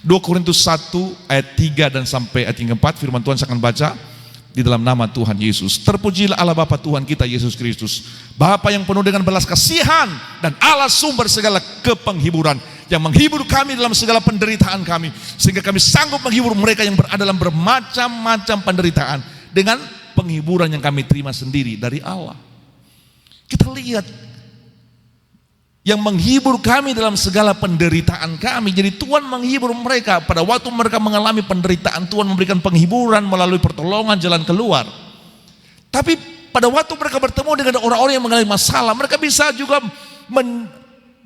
2 Korintus 1 ayat 3 dan sampai ayat yang keempat, firman Tuhan saya akan baca di dalam nama Tuhan Yesus. Terpujilah Allah Bapa Tuhan kita Yesus Kristus, Bapa yang penuh dengan belas kasihan dan Allah sumber segala kepenghiburan, yang menghibur kami dalam segala penderitaan kami, sehingga kami sanggup menghibur mereka yang berada dalam bermacam-macam penderitaan dengan penghiburan yang kami terima sendiri dari Allah. Kita lihat, yang menghibur kami dalam segala penderitaan kami. Jadi Tuhan menghibur mereka pada waktu mereka mengalami penderitaan. Tuhan memberikan penghiburan melalui pertolongan, jalan keluar. Tapi pada waktu mereka bertemu dengan orang-orang yang mengalami masalah, mereka bisa juga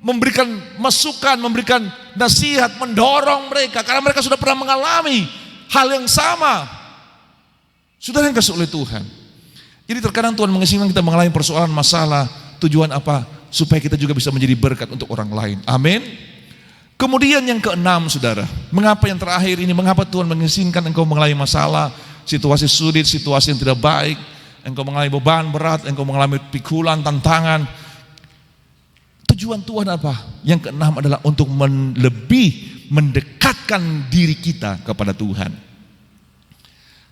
memberikan masukan, memberikan nasihat, mendorong mereka karena mereka sudah pernah mengalami hal yang sama. Saudara yang kasih oleh Tuhan. Jadi terkadang Tuhan mengizinkan kita mengalami persoalan, masalah, tujuan apa? Supaya kita juga bisa menjadi berkat untuk orang lain. Amin. Kemudian yang keenam, saudara, mengapa yang terakhir ini, mengapa Tuhan mengizinkan engkau mengalami masalah, situasi sulit, situasi yang tidak baik, engkau mengalami beban berat, engkau mengalami pikulan, tantangan. Tujuan Tuhan apa? Yang keenam adalah untuk lebih mendekatkan diri kita kepada Tuhan.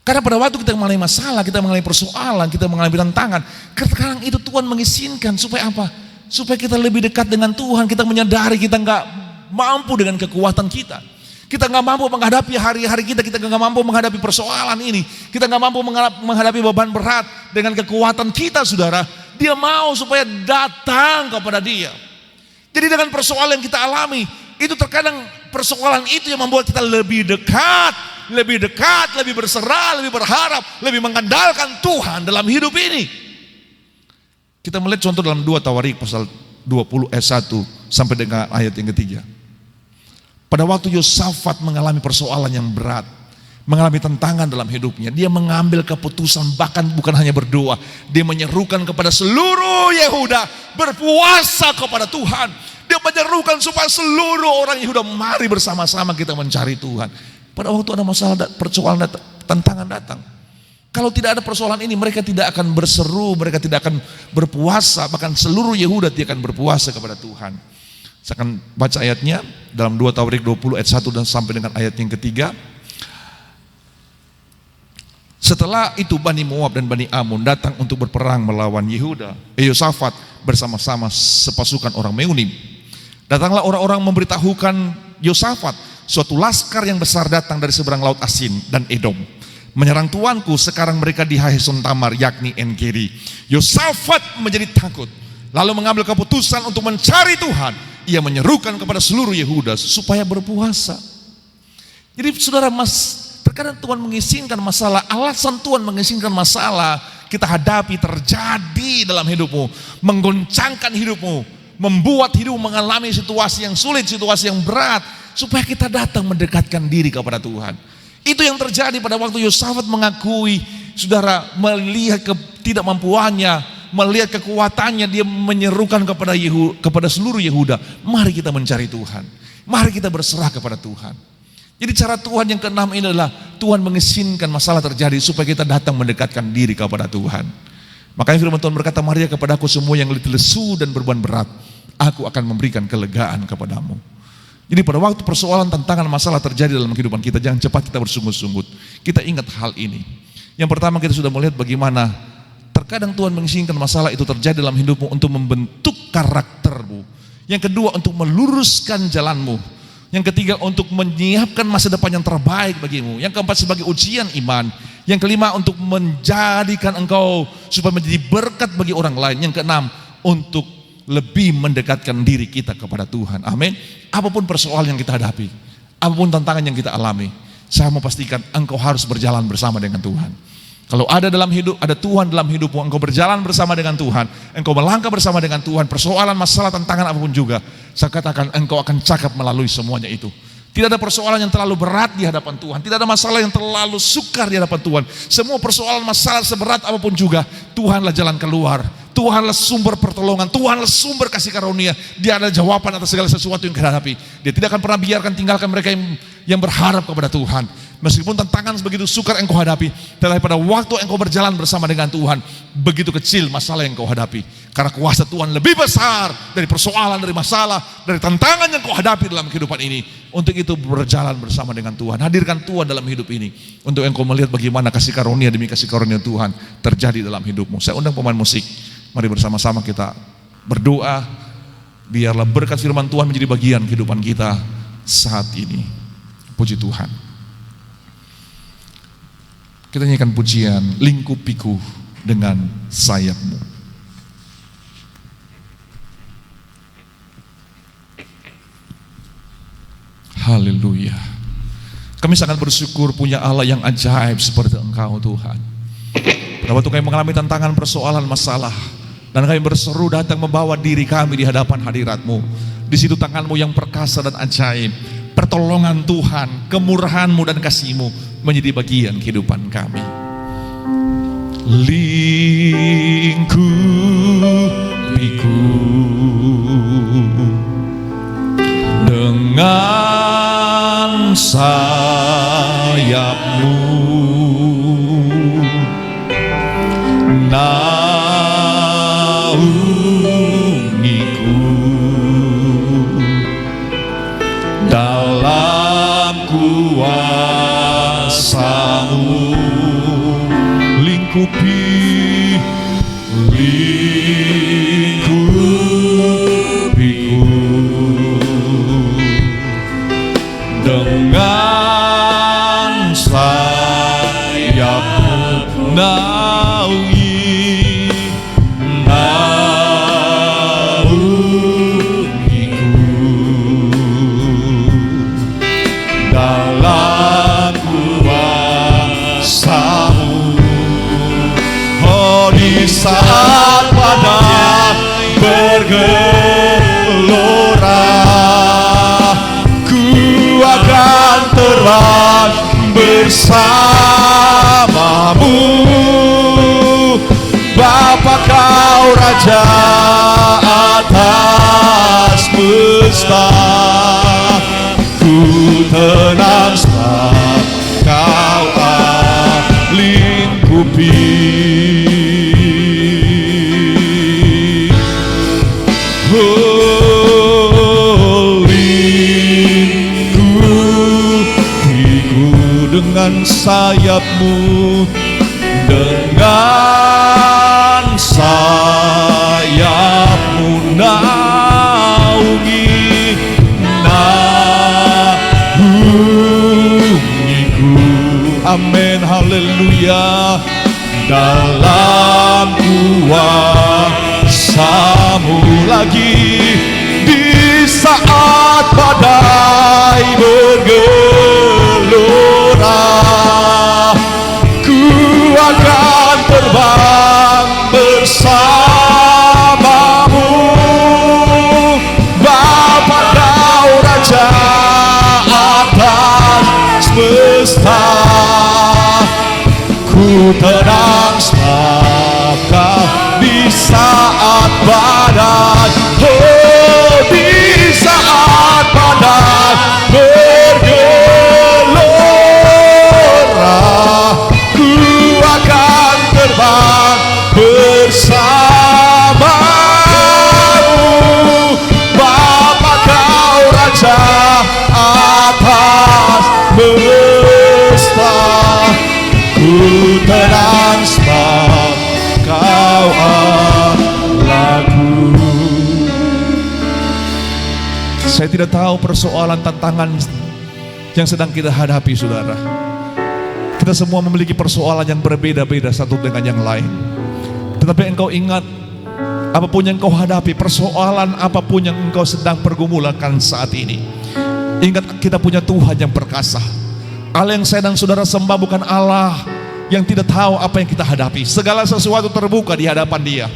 Karena pada waktu kita mengalami masalah, kita mengalami persoalan, kita mengalami tantangan, kadang itu Tuhan mengizinkan supaya apa? Supaya kita lebih dekat dengan Tuhan, kita menyadari kita nggak mampu dengan kekuatan kita. Kita nggak mampu menghadapi hari-hari kita nggak mampu menghadapi persoalan ini. Kita nggak mampu menghadapi beban berat dengan kekuatan kita, saudara. Dia mau supaya datang kepada Dia. Jadi dengan persoalan yang kita alami, itu terkadang persoalan itu yang membuat kita lebih dekat, lebih berserah, lebih berharap, lebih mengandalkan Tuhan dalam hidup ini. Kita melihat contoh dalam 2 Tawarik pasal 20 ayat 1 sampai dengan ayat yang ketiga. Pada waktu Yosafat mengalami persoalan yang berat, mengalami tantangan dalam hidupnya, dia mengambil keputusan, bahkan bukan hanya berdoa, dia menyerukan kepada seluruh Yehuda berpuasa kepada Tuhan. Dia menyerukan supaya seluruh orang Yehuda, mari bersama-sama kita mencari Tuhan. Pada waktu ada masalah, persoalan, tantangan datang, kalau tidak ada persoalan ini, mereka tidak akan berseru, mereka tidak akan berpuasa, bahkan seluruh Yehuda tidak akan berpuasa kepada Tuhan. Saya akan baca ayatnya dalam 2 Tawarik 20 ayat 1 dan sampai dengan ayat yang ketiga. Setelah itu Bani Moab dan Bani Amun datang untuk berperang melawan Yehuda. Yosafat bersama-sama sepasukan orang Meunim. Datanglah orang-orang memberitahukan Yosafat, suatu laskar yang besar datang dari seberang laut Asin dan Edom, menyerang tuanku. Sekarang mereka di Haheson Tamar, yakni En-Gedi. Yosafat menjadi takut, lalu mengambil keputusan untuk mencari Tuhan. Ia menyerukan kepada seluruh Yehuda supaya berpuasa. Jadi saudara, terkadang Tuhan mengizinkan masalah, alasan Tuhan mengizinkan masalah kita hadapi terjadi dalam hidupmu, menggoncangkan hidupmu, membuat hidupmu mengalami situasi yang sulit, situasi yang berat, supaya kita datang mendekatkan diri kepada Tuhan. Itu yang terjadi pada waktu Yosafat mengakui, saudara, melihat ketidakmampuannya, melihat kekuatannya, dia menyerukan kepada seluruh Yehuda, mari kita mencari Tuhan, mari kita berserah kepada Tuhan. Jadi cara Tuhan yang keenam ini adalah Tuhan mengizinkan masalah terjadi supaya kita datang mendekatkan diri kepada Tuhan. Makanya firman Tuhan berkata, marilah kepadaku semua yang letih lesu dan beban berat, aku akan memberikan kelegaan kepadamu. Jadi pada waktu persoalan, tantangan, masalah terjadi dalam kehidupan kita, jangan cepat kita bersungut-sungut. Kita ingat hal ini. Yang pertama, kita sudah melihat bagaimana terkadang Tuhan mengizinkan masalah itu terjadi dalam hidupmu untuk membentuk karaktermu. Yang kedua, untuk meluruskan jalanmu. Yang ketiga, untuk menyiapkan masa depan yang terbaik bagimu. Yang keempat, sebagai ujian iman. Yang kelima, untuk menjadikan engkau supaya menjadi berkat bagi orang lain. Yang keenam, untuk lebih mendekatkan diri kita kepada Tuhan. Amin. Apapun persoalan yang kita hadapi, apapun tantangan yang kita alami, saya mau pastikan engkau harus berjalan bersama dengan Tuhan. Kalau ada dalam hidup, ada Tuhan dalam hidupmu, engkau berjalan bersama dengan Tuhan, engkau melangkah bersama dengan Tuhan, persoalan, masalah, tantangan apapun juga, saya katakan engkau akan cakap melalui semuanya itu. Tidak ada persoalan yang terlalu berat di hadapan Tuhan, tidak ada masalah yang terlalu sukar di hadapan Tuhan. Semua persoalan, masalah seberat apapun juga, Tuhanlah jalan keluar, Tuhanlah sumber pertolongan, Tuhanlah sumber kasih karunia. Dia adalah jawaban atas segala sesuatu yang kita hadapi. Dia tidak akan pernah biarkan tinggalkan mereka yang berharap kepada Tuhan. Meskipun tantangan begitu sukar engkau hadapi, tetapi pada waktu engkau berjalan bersama dengan Tuhan, begitu kecil masalah yang engkau hadapi. Karena kuasa Tuhan lebih besar dari persoalan, dari masalah, dari tantangan yang engkau hadapi dalam kehidupan ini. Untuk itu berjalan bersama dengan Tuhan. Hadirkan Tuhan dalam hidup ini, untuk engkau melihat bagaimana kasih karunia demi kasih karunia Tuhan terjadi dalam hidupmu. Saya undang pemain musik, mari bersama-sama kita berdoa. Biarlah berkat firman Tuhan menjadi bagian kehidupan kita saat ini. Puji Tuhan. Kita nyanyikan pujian, lingkupiku dengan sayapmu. Haleluya. Kami sangat bersyukur punya Allah yang ajaib seperti Engkau Tuhan. Pada waktu kami mengalami tantangan, persoalan, masalah, dan kami berseru datang membawa diri kami di hadapan hadirat-Mu, di Di situ tangan-Mu yang perkasa dan ajaib, pertolongan Tuhan, kemurahan-Mu dan kasih-Mu menjadi bagian kehidupan kami. Lingkupiku dengan sayap-Mu, naungiku dalam kuasa-Mu. Lingkupiku dengan sayap-Mu, naungiku dalam kuasa-Mu. Oh, di saat badai bergelora, ku akan terbang bersama-Mu. Bapa, Kau Raja atas semesta, ku tenang sebab Kau lingkupi. Lingkupiku dengan sayap-Mu, dengan sayap-Mu naungiku. Amin, haleluya. Dalam kuasa-Mu lagi, di saat badai bergelora, ku akan terbang bersama-Mu. Bapa, Kau Raja atas semesta, ku tenang sebab Kau di saat badai. Oh, di saat badai bergelora, ku akan terbang bersama-Mu. Bapa, Kau Raja atas semesta, ku tenang sebab Kau Allahku. Saya tidak tahu persoalan tantangan yang sedang kita hadapi, saudara. Kita semua memiliki persoalan yang berbeda-beda satu dengan yang lain. Tetapi engkau ingat, apapun yang engkau hadapi, persoalan apapun yang engkau sedang pergumulkan saat ini, ingat kita punya Tuhan yang perkasa. Allah yang saya dan saudara sembah bukan Allah yang tidak tahu apa yang kita hadapi. Segala sesuatu terbuka di hadapan Dia.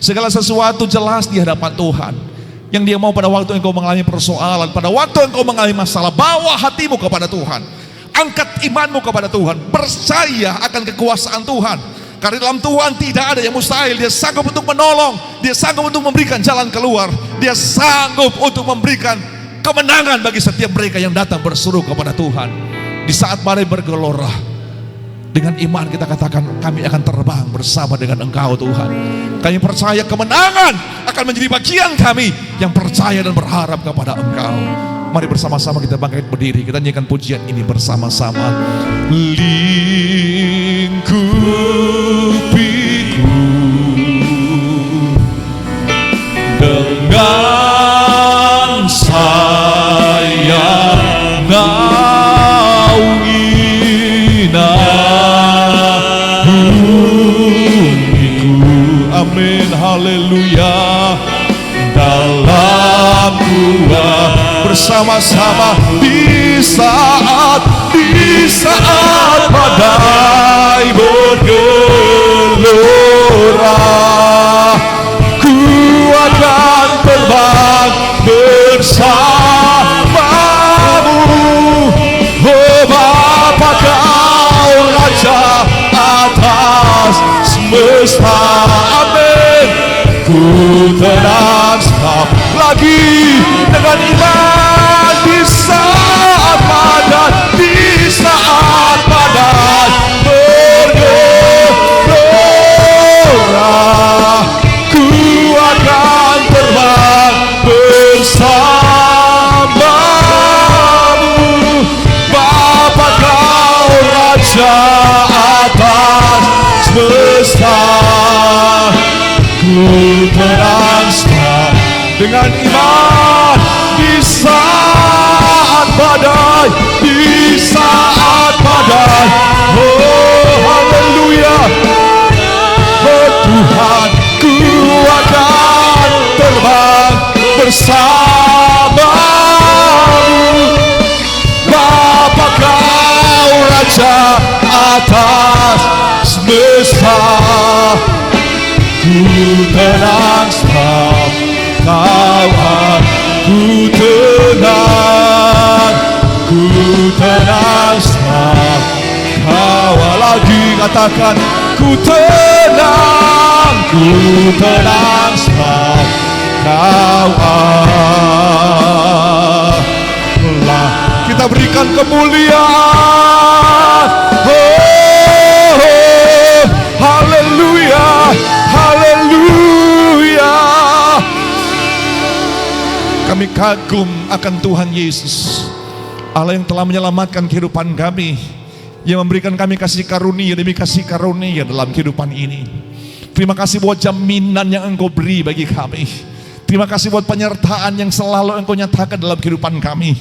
Segala sesuatu jelas di hadapan Tuhan. Yang Dia mau pada waktu engkau mengalami persoalan, pada waktu engkau mengalami masalah, bawa hatimu kepada Tuhan. Angkat imanmu kepada Tuhan. Percaya akan kekuasaan Tuhan. Karena dalam Tuhan tidak ada yang mustahil. Dia sanggup untuk menolong. Dia sanggup untuk memberikan jalan keluar. Dia sanggup untuk memberikan kemenangan bagi setiap mereka yang datang berseru kepada Tuhan. Di saat badai bergelora, dengan iman kita katakan, kami akan terbang bersama dengan Engkau Tuhan. Kami percaya kemenangan akan menjadi bagian kami yang percaya dan berharap kepada Engkau. Mari bersama-sama kita bangkit berdiri, kita nyanyikan pujian ini bersama-sama. Lingkupiku dengan sayap amin, haleluya. Dalam gua bersama-sama di saat badai bergelora, ku akan terbang bersama dengan iman di saat badai, di saat badai. Oh haleluya. Oh Tuhan, ku akan terbang bersamamu. Bapa kau Raja atas semesta. Ku tenang sebab kau aku tenang. Ku tenang sebab kau. Lagi katakan ku tenang. Ku tenang sebab kau Allah. Kita berikan kemuliaan. Oh, haleluya, haleluya. Kami kagum akan Tuhan Yesus, Allah yang telah menyelamatkan kehidupan kami, yang memberikan kami kasih karunia demi kasih karunia dalam kehidupan ini. Terima kasih buat jaminan yang Engkau beri bagi kami. Terima kasih buat penyertaan yang selalu Engkau nyatakan dalam kehidupan kami.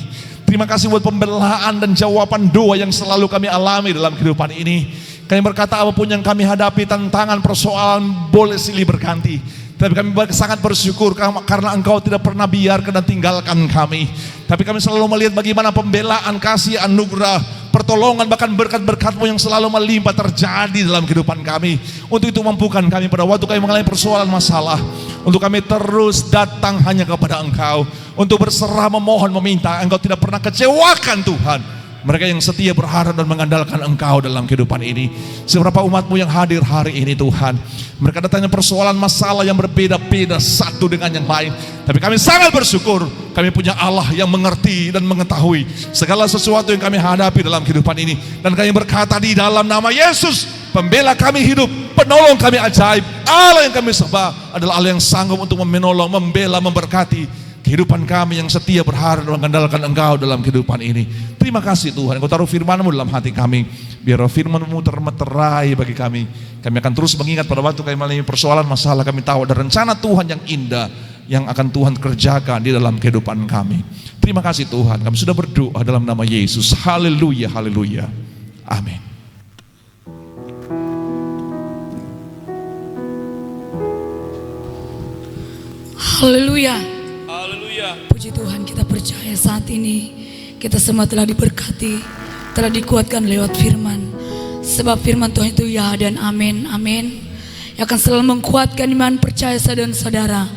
Terima kasih buat pembelaan dan jawaban doa yang selalu kami alami dalam kehidupan ini. Kami berkata apapun yang kami hadapi, tantangan, persoalan boleh silih berganti, tapi kami sangat bersyukur karena Engkau tidak pernah biarkan dan tinggalkan kami. Tapi kami selalu melihat bagaimana pembelaan, kasih, anugerah, pertolongan, bahkan berkat-berkat-Mu yang selalu melimpah terjadi dalam kehidupan kami. Untuk itu mampukan kami pada waktu kami mengalami persoalan masalah, untuk kami terus datang hanya kepada Engkau, untuk berserah, memohon, meminta. Engkau tidak pernah kecewakan Tuhan mereka yang setia berharap dan mengandalkan Engkau dalam kehidupan ini. Seberapa umat-Mu yang hadir hari ini Tuhan, mereka datangnya persoalan masalah yang berbeda-beda satu dengan yang lain, tapi kami sangat bersyukur kami punya Allah yang mengerti dan mengetahui segala sesuatu yang kami hadapi dalam kehidupan ini. Dan kami berkata di dalam nama Yesus, pembela kami hidup, penolong kami ajaib, Allah yang kami sembah adalah Allah yang sanggup untuk menolong, membela, memberkati kehidupan kami yang setia berharap dan mengandalkan Engkau dalam kehidupan ini. Terima kasih Tuhan, Engkau taruh firman-Mu dalam hati kami. Biar firman-Mu termeterai bagi kami. Kami akan terus mengingat pada waktu kami mengalami persoalan masalah, kami tahu ada rencana Tuhan yang indah yang akan Tuhan kerjakan di dalam kehidupan kami. Terima kasih Tuhan, kami sudah berdoa dalam nama Yesus. Haleluya, haleluya. Amin. Haleluya. Haleluya. Puji Tuhan, kita percaya saat ini kita semua telah diberkati, telah dikuatkan lewat firman. Sebab firman Tuhan itu ya dan amin, amin. Yang akan selalu menguatkan iman percaya saudara-saudara.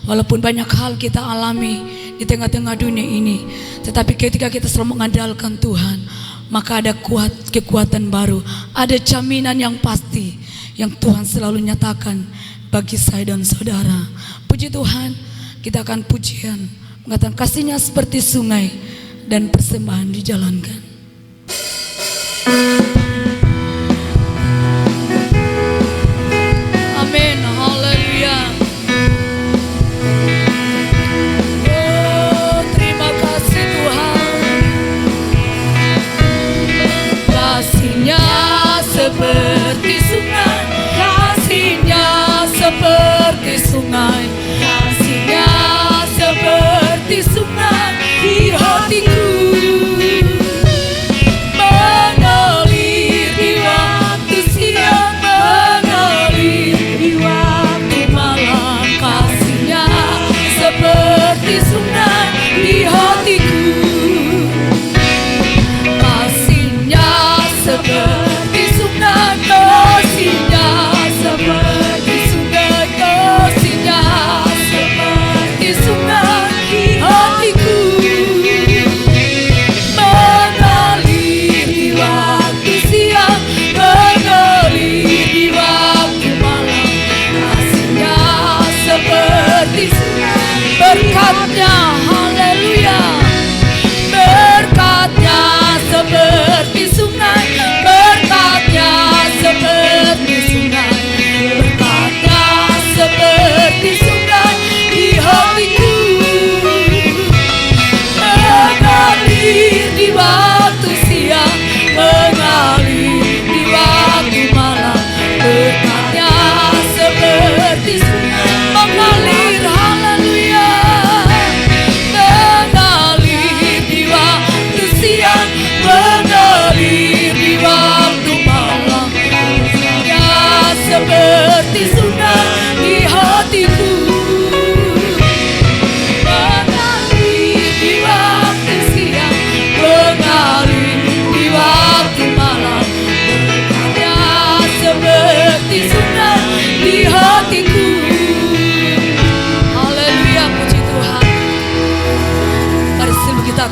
Walaupun banyak hal kita alami di tengah-tengah dunia ini, tetapi ketika kita selalu mengandalkan Tuhan, maka ada kekuatan baru, ada jaminan yang pasti yang Tuhan selalu nyatakan bagi saya dan saudara. Puji Tuhan, kita akan pujian mengatakan kasih-Nya seperti sungai dan persembahan dijalankan. Amin, haleluya. Oh, terima kasih Tuhan. Kasih-Nya seperti sungai, kasih-Nya seperti sungai, kasih-Nya seperti sungai di hatiku, mengalir di waktu siang, mengalir di waktu malam. Kasih-Nya seperti sungai di hatiku, kasih-Nya seperti sungai, kasih-Nya seperti sungai, kasih-Nya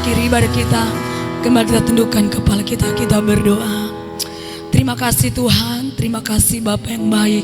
akhiri ibadah kita, kembali kita tundukkan kepala kita, kita berdoa. Terima kasih Tuhan, terima kasih Bapa yang baik.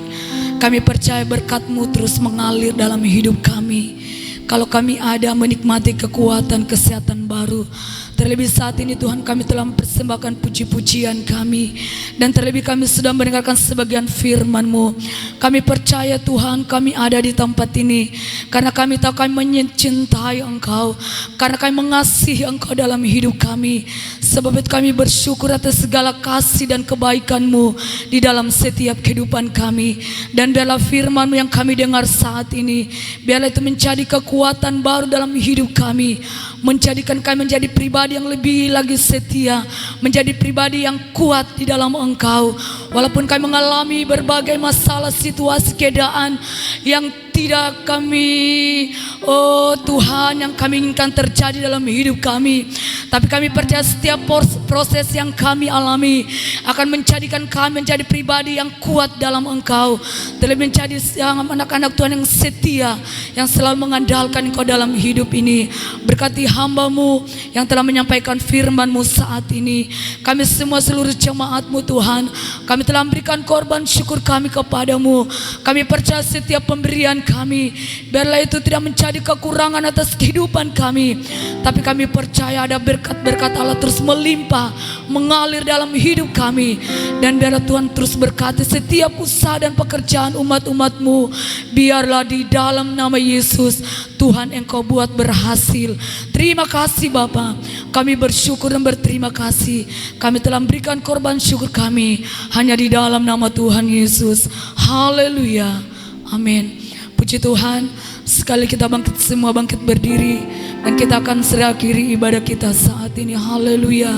Kami percaya berkat-Mu terus mengalir dalam hidup kami. Kalau kami ada menikmati kekuatan, kesehatan baru, terlebih saat ini Tuhan kami telah mempersembahkan puji-pujian kami, dan terlebih kami sudah mendengarkan sebagian firman-Mu. Kami percaya Tuhan kami ada di tempat ini karena kami tahu kami mencintai Engkau, karena kami mengasihi Engkau dalam hidup kami. Sebab itu kami bersyukur atas segala kasih dan kebaikan-Mu di dalam setiap kehidupan kami. Dan biarlah firman-Mu yang kami dengar saat ini, biarlah itu menjadi kekuatan baru dalam hidup kami, menjadikan kami menjadi pribadi yang lebih lagi setia, menjadi pribadi yang kuat di dalam Engkau. Walaupun kami mengalami berbagai masalah, situasi, keadaan yang tidak kami, oh Tuhan, yang kami inginkan terjadi dalam hidup kami, tapi kami percaya setiap proses yang kami alami akan menjadikan kami menjadi pribadi yang kuat dalam Engkau, terlebih menjadi anak-anak Tuhan yang setia, yang selalu mengandalkan Engkau dalam hidup ini. Berkati hamba-Mu yang telah menyampaikan firman-Mu saat ini. Kami semua seluruh jemaat-Mu Tuhan, kami telah memberikan korban syukur kami kepadamu. Kami percaya setiap pemberian kami, biarlah itu tidak menjadi kekurangan atas kehidupan kami, tapi kami percaya ada berkat-berkat Allah terus melimpah, mengalir dalam hidup kami. Dan biarlah Tuhan terus berkati setiap usaha dan pekerjaan umat-umat-Mu. Biarlah di dalam nama Yesus Tuhan Engkau buat berhasil. Terima kasih Bapa, kami bersyukur dan berterima kasih. Kami telah memberikan korban syukur kami hanya di dalam nama Tuhan Yesus. Haleluya, amin. Puji Tuhan, sekali kita bangkit, semua bangkit berdiri, dan kita akan akhiri ibadah kita saat ini. Haleluya,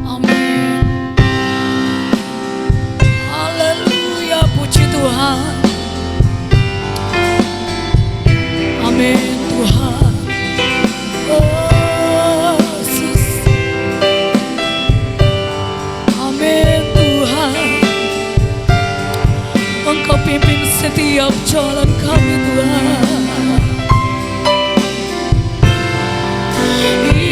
amin. Haleluya, puji Tuhan, amin Tuhan. Oh Yesus, amin Tuhan. Engkau pimpin setiap jalan kami Tuhan.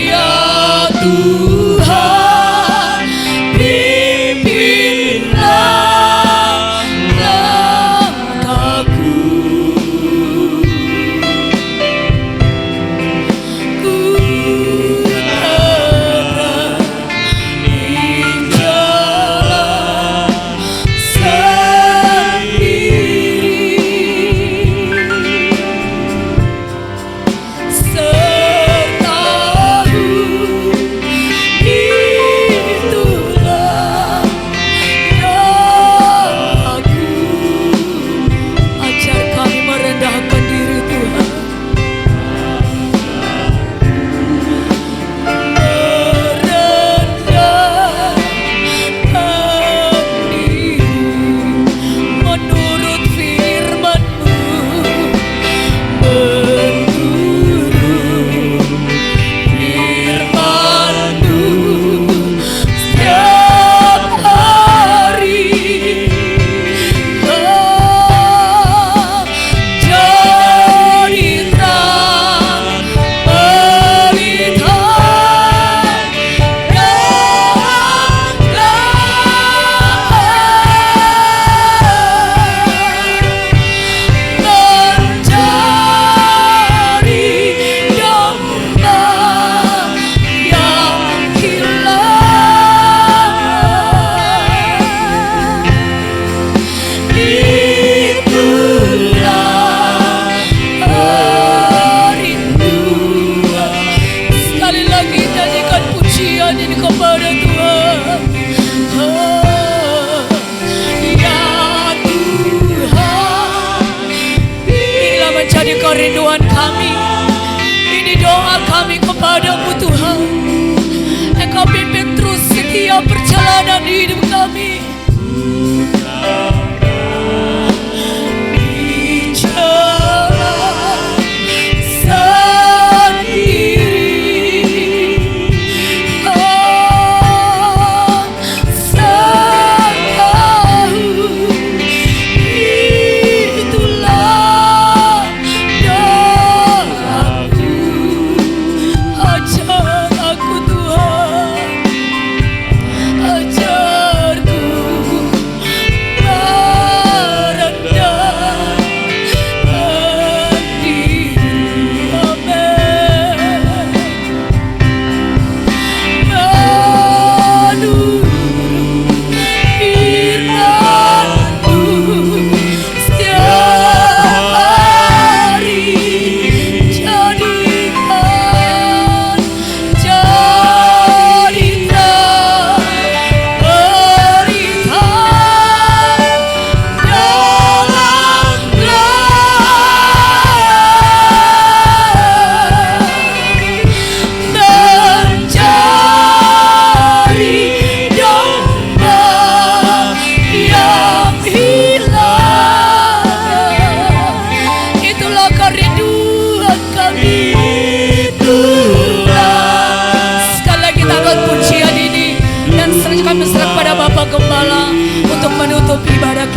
Ya Tuhan, pimpinlah langkahku. Ku terang di jalan kerinduan kami. Ini doa kami kepadamu Tuhan. Engkau pimpin terus setiap perjalanan hidup kami. Di jalan sendiri, oh, saya tahu itulah doaku.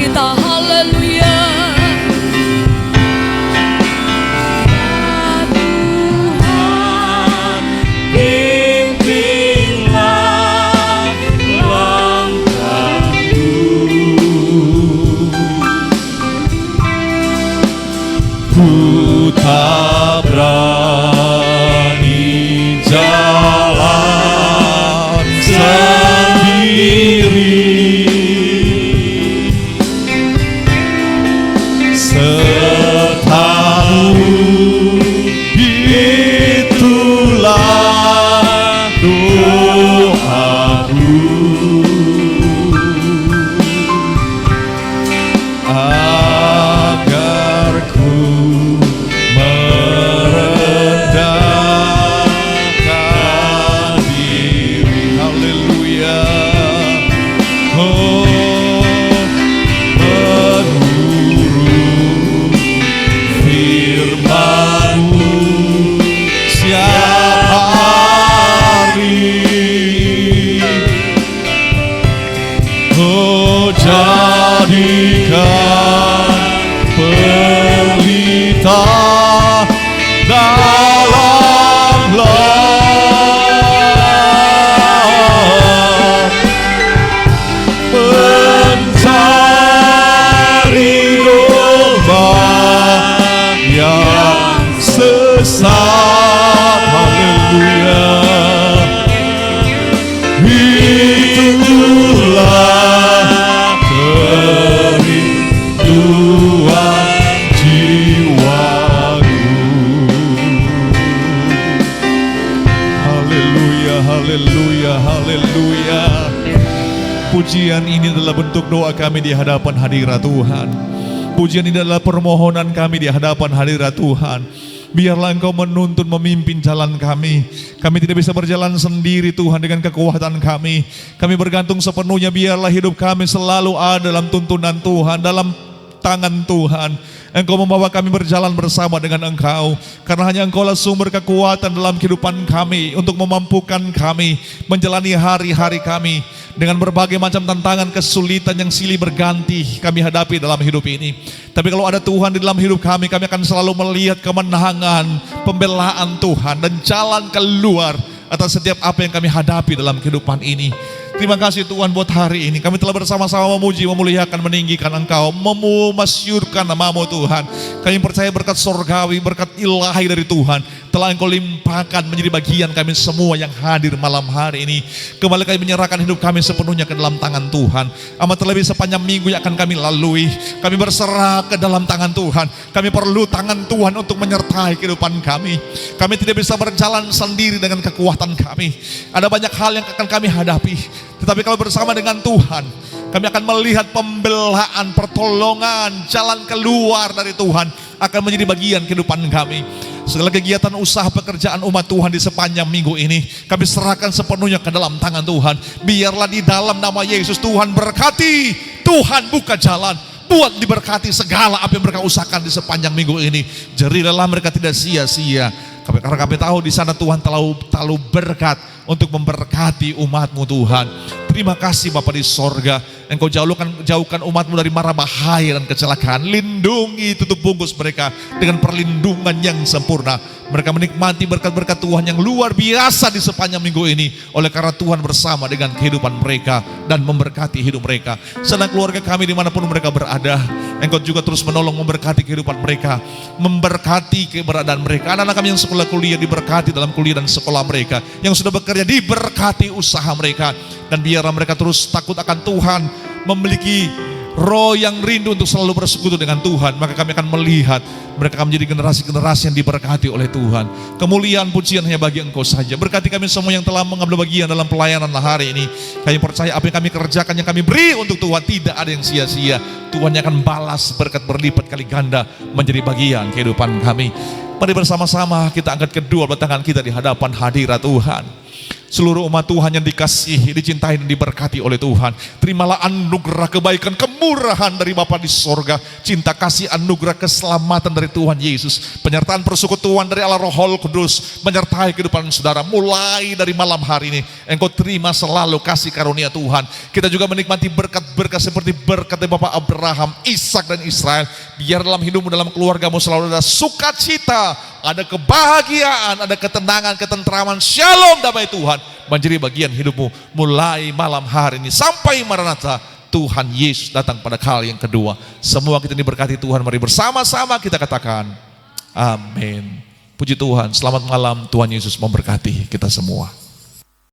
kita. Haleluya. Ku tak berani jalan sendiri, setahu itulah doaku, agar ku merendahkan diri. Haleluya. Oh, menurut firman-Mu siap hari, oh jadikan pelita dalam laut, mencari domba yang sesat. Haleluya. Itulah kerinduan jiwaku. Haleluya, haleluya, haleluya. Pujian ini adalah bentuk doa kami di hadapan hadirat Tuhan. Pujian ini adalah permohonan kami di hadapan hadirat Tuhan. Biarlah Engkau menuntun, memimpin jalan kami. Kami tidak bisa berjalan sendiri Tuhan dengan kekuatan kami. Kami bergantung sepenuhnya, biarlah hidup kami selalu ada dalam tuntunan Tuhan, dalam tangan Tuhan. Engkau membawa kami berjalan bersama dengan Engkau, karena hanya Engkaulah sumber kekuatan dalam kehidupan kami untuk memampukan kami menjalani hari-hari kami dengan berbagai macam tantangan, kesulitan yang silih berganti kami hadapi dalam hidup ini. Tapi kalau ada Tuhan di dalam hidup kami, kami akan selalu melihat kemenangan, pembelaan Tuhan dan jalan keluar atas setiap apa yang kami hadapi dalam kehidupan ini. Terima kasih Tuhan buat hari ini. Kami telah bersama-sama memuji, memuliakan, meninggikan Engkau, memasyurkan nama-Mu Tuhan. Kami percaya berkat sorgawi, berkat ilahi dari Tuhan telah Engkau limpahkan menjadi bagian kami semua yang hadir malam hari ini. Kembali kami menyerahkan hidup kami sepenuhnya ke dalam tangan Tuhan. Amat terlebih sepanjang minggu yang akan kami lalui, kami berserah ke dalam tangan Tuhan. Kami perlu tangan Tuhan untuk menyertai kehidupan kami. Kami tidak bisa berjalan sendiri dengan kekuatan kami. Ada banyak hal yang akan kami hadapi. Tetapi kalau bersama dengan Tuhan, kami akan melihat pembelaan, pertolongan, jalan keluar dari Tuhan akan menjadi bagian kehidupan kami. Segala kegiatan usaha pekerjaan umat Tuhan di sepanjang minggu ini, kami serahkan sepenuhnya ke dalam tangan Tuhan. Biarlah di dalam nama Yesus Tuhan berkati, Tuhan buka jalan, buat diberkati segala apa yang mereka usahakan di sepanjang minggu ini. Jerilah mereka tidak sia-sia, karena kami tahu di sana Tuhan terlalu berkat untuk memberkati umat-Mu Tuhan. Terima kasih Bapa di sorga, Engkau jauhkan umat-Mu dari mara bahaya dan kecelakaan. Lindungi, tutup bungkus mereka dengan perlindungan yang sempurna. Mereka menikmati berkat-berkat Tuhan yang luar biasa di sepanjang minggu ini, oleh karena Tuhan bersama dengan kehidupan mereka dan memberkati hidup mereka. Senang keluarga kami dimanapun mereka berada, Engkau juga terus menolong, memberkati kehidupan mereka, memberkati keberadaan mereka. Anak-anak kami yang sekolah kuliah diberkati dalam kuliah dan sekolah mereka, yang sudah bekerja diberkati usaha mereka. Dan biarlah mereka terus takut akan Tuhan, memiliki roh yang rindu untuk selalu bersekutu dengan Tuhan. Maka kami akan melihat mereka akan menjadi generasi-generasi yang diberkati oleh Tuhan. Kemuliaan pujian hanya bagi Engkau saja. Berkati kami semua yang telah mengambil bagian dalam pelayanan hari ini. Kami percaya apa yang kami kerjakan, yang kami beri untuk Tuhan, tidak ada yang sia-sia. Tuhan yang akan balas berkat berlipat kali ganda menjadi bagian kehidupan kami. Mari bersama-sama kita angkat kedua belah tangan kita di hadapan hadirat Tuhan. Seluruh umat Tuhan yang dikasihi, dicintai dan diberkati oleh Tuhan, terimalah anugerah kebaikan, kemurahan dari Bapa di sorga, cinta kasih, anugerah keselamatan dari Tuhan Yesus, penyertaan persekutuan dari Allah Roh Kudus menyertai kehidupan saudara mulai dari malam hari ini. Engkau terima selalu kasih karunia Tuhan. Kita juga menikmati berkat-berkat seperti berkat dari Bapak Abraham, Ishak dan Israel. Biar dalam hidupmu, dalam keluargamu selalu ada sukacita, ada kebahagiaan, ada ketenangan, ketentraman, shalom, damai Tuhan menjadi bagian hidupmu mulai malam hari ini sampai Maranatha Tuhan Yesus datang pada kali yang kedua. Semua kita diberkati Tuhan. Mari bersama-sama kita katakan amin. Puji Tuhan. Selamat malam. Tuhan Yesus memberkati kita semua.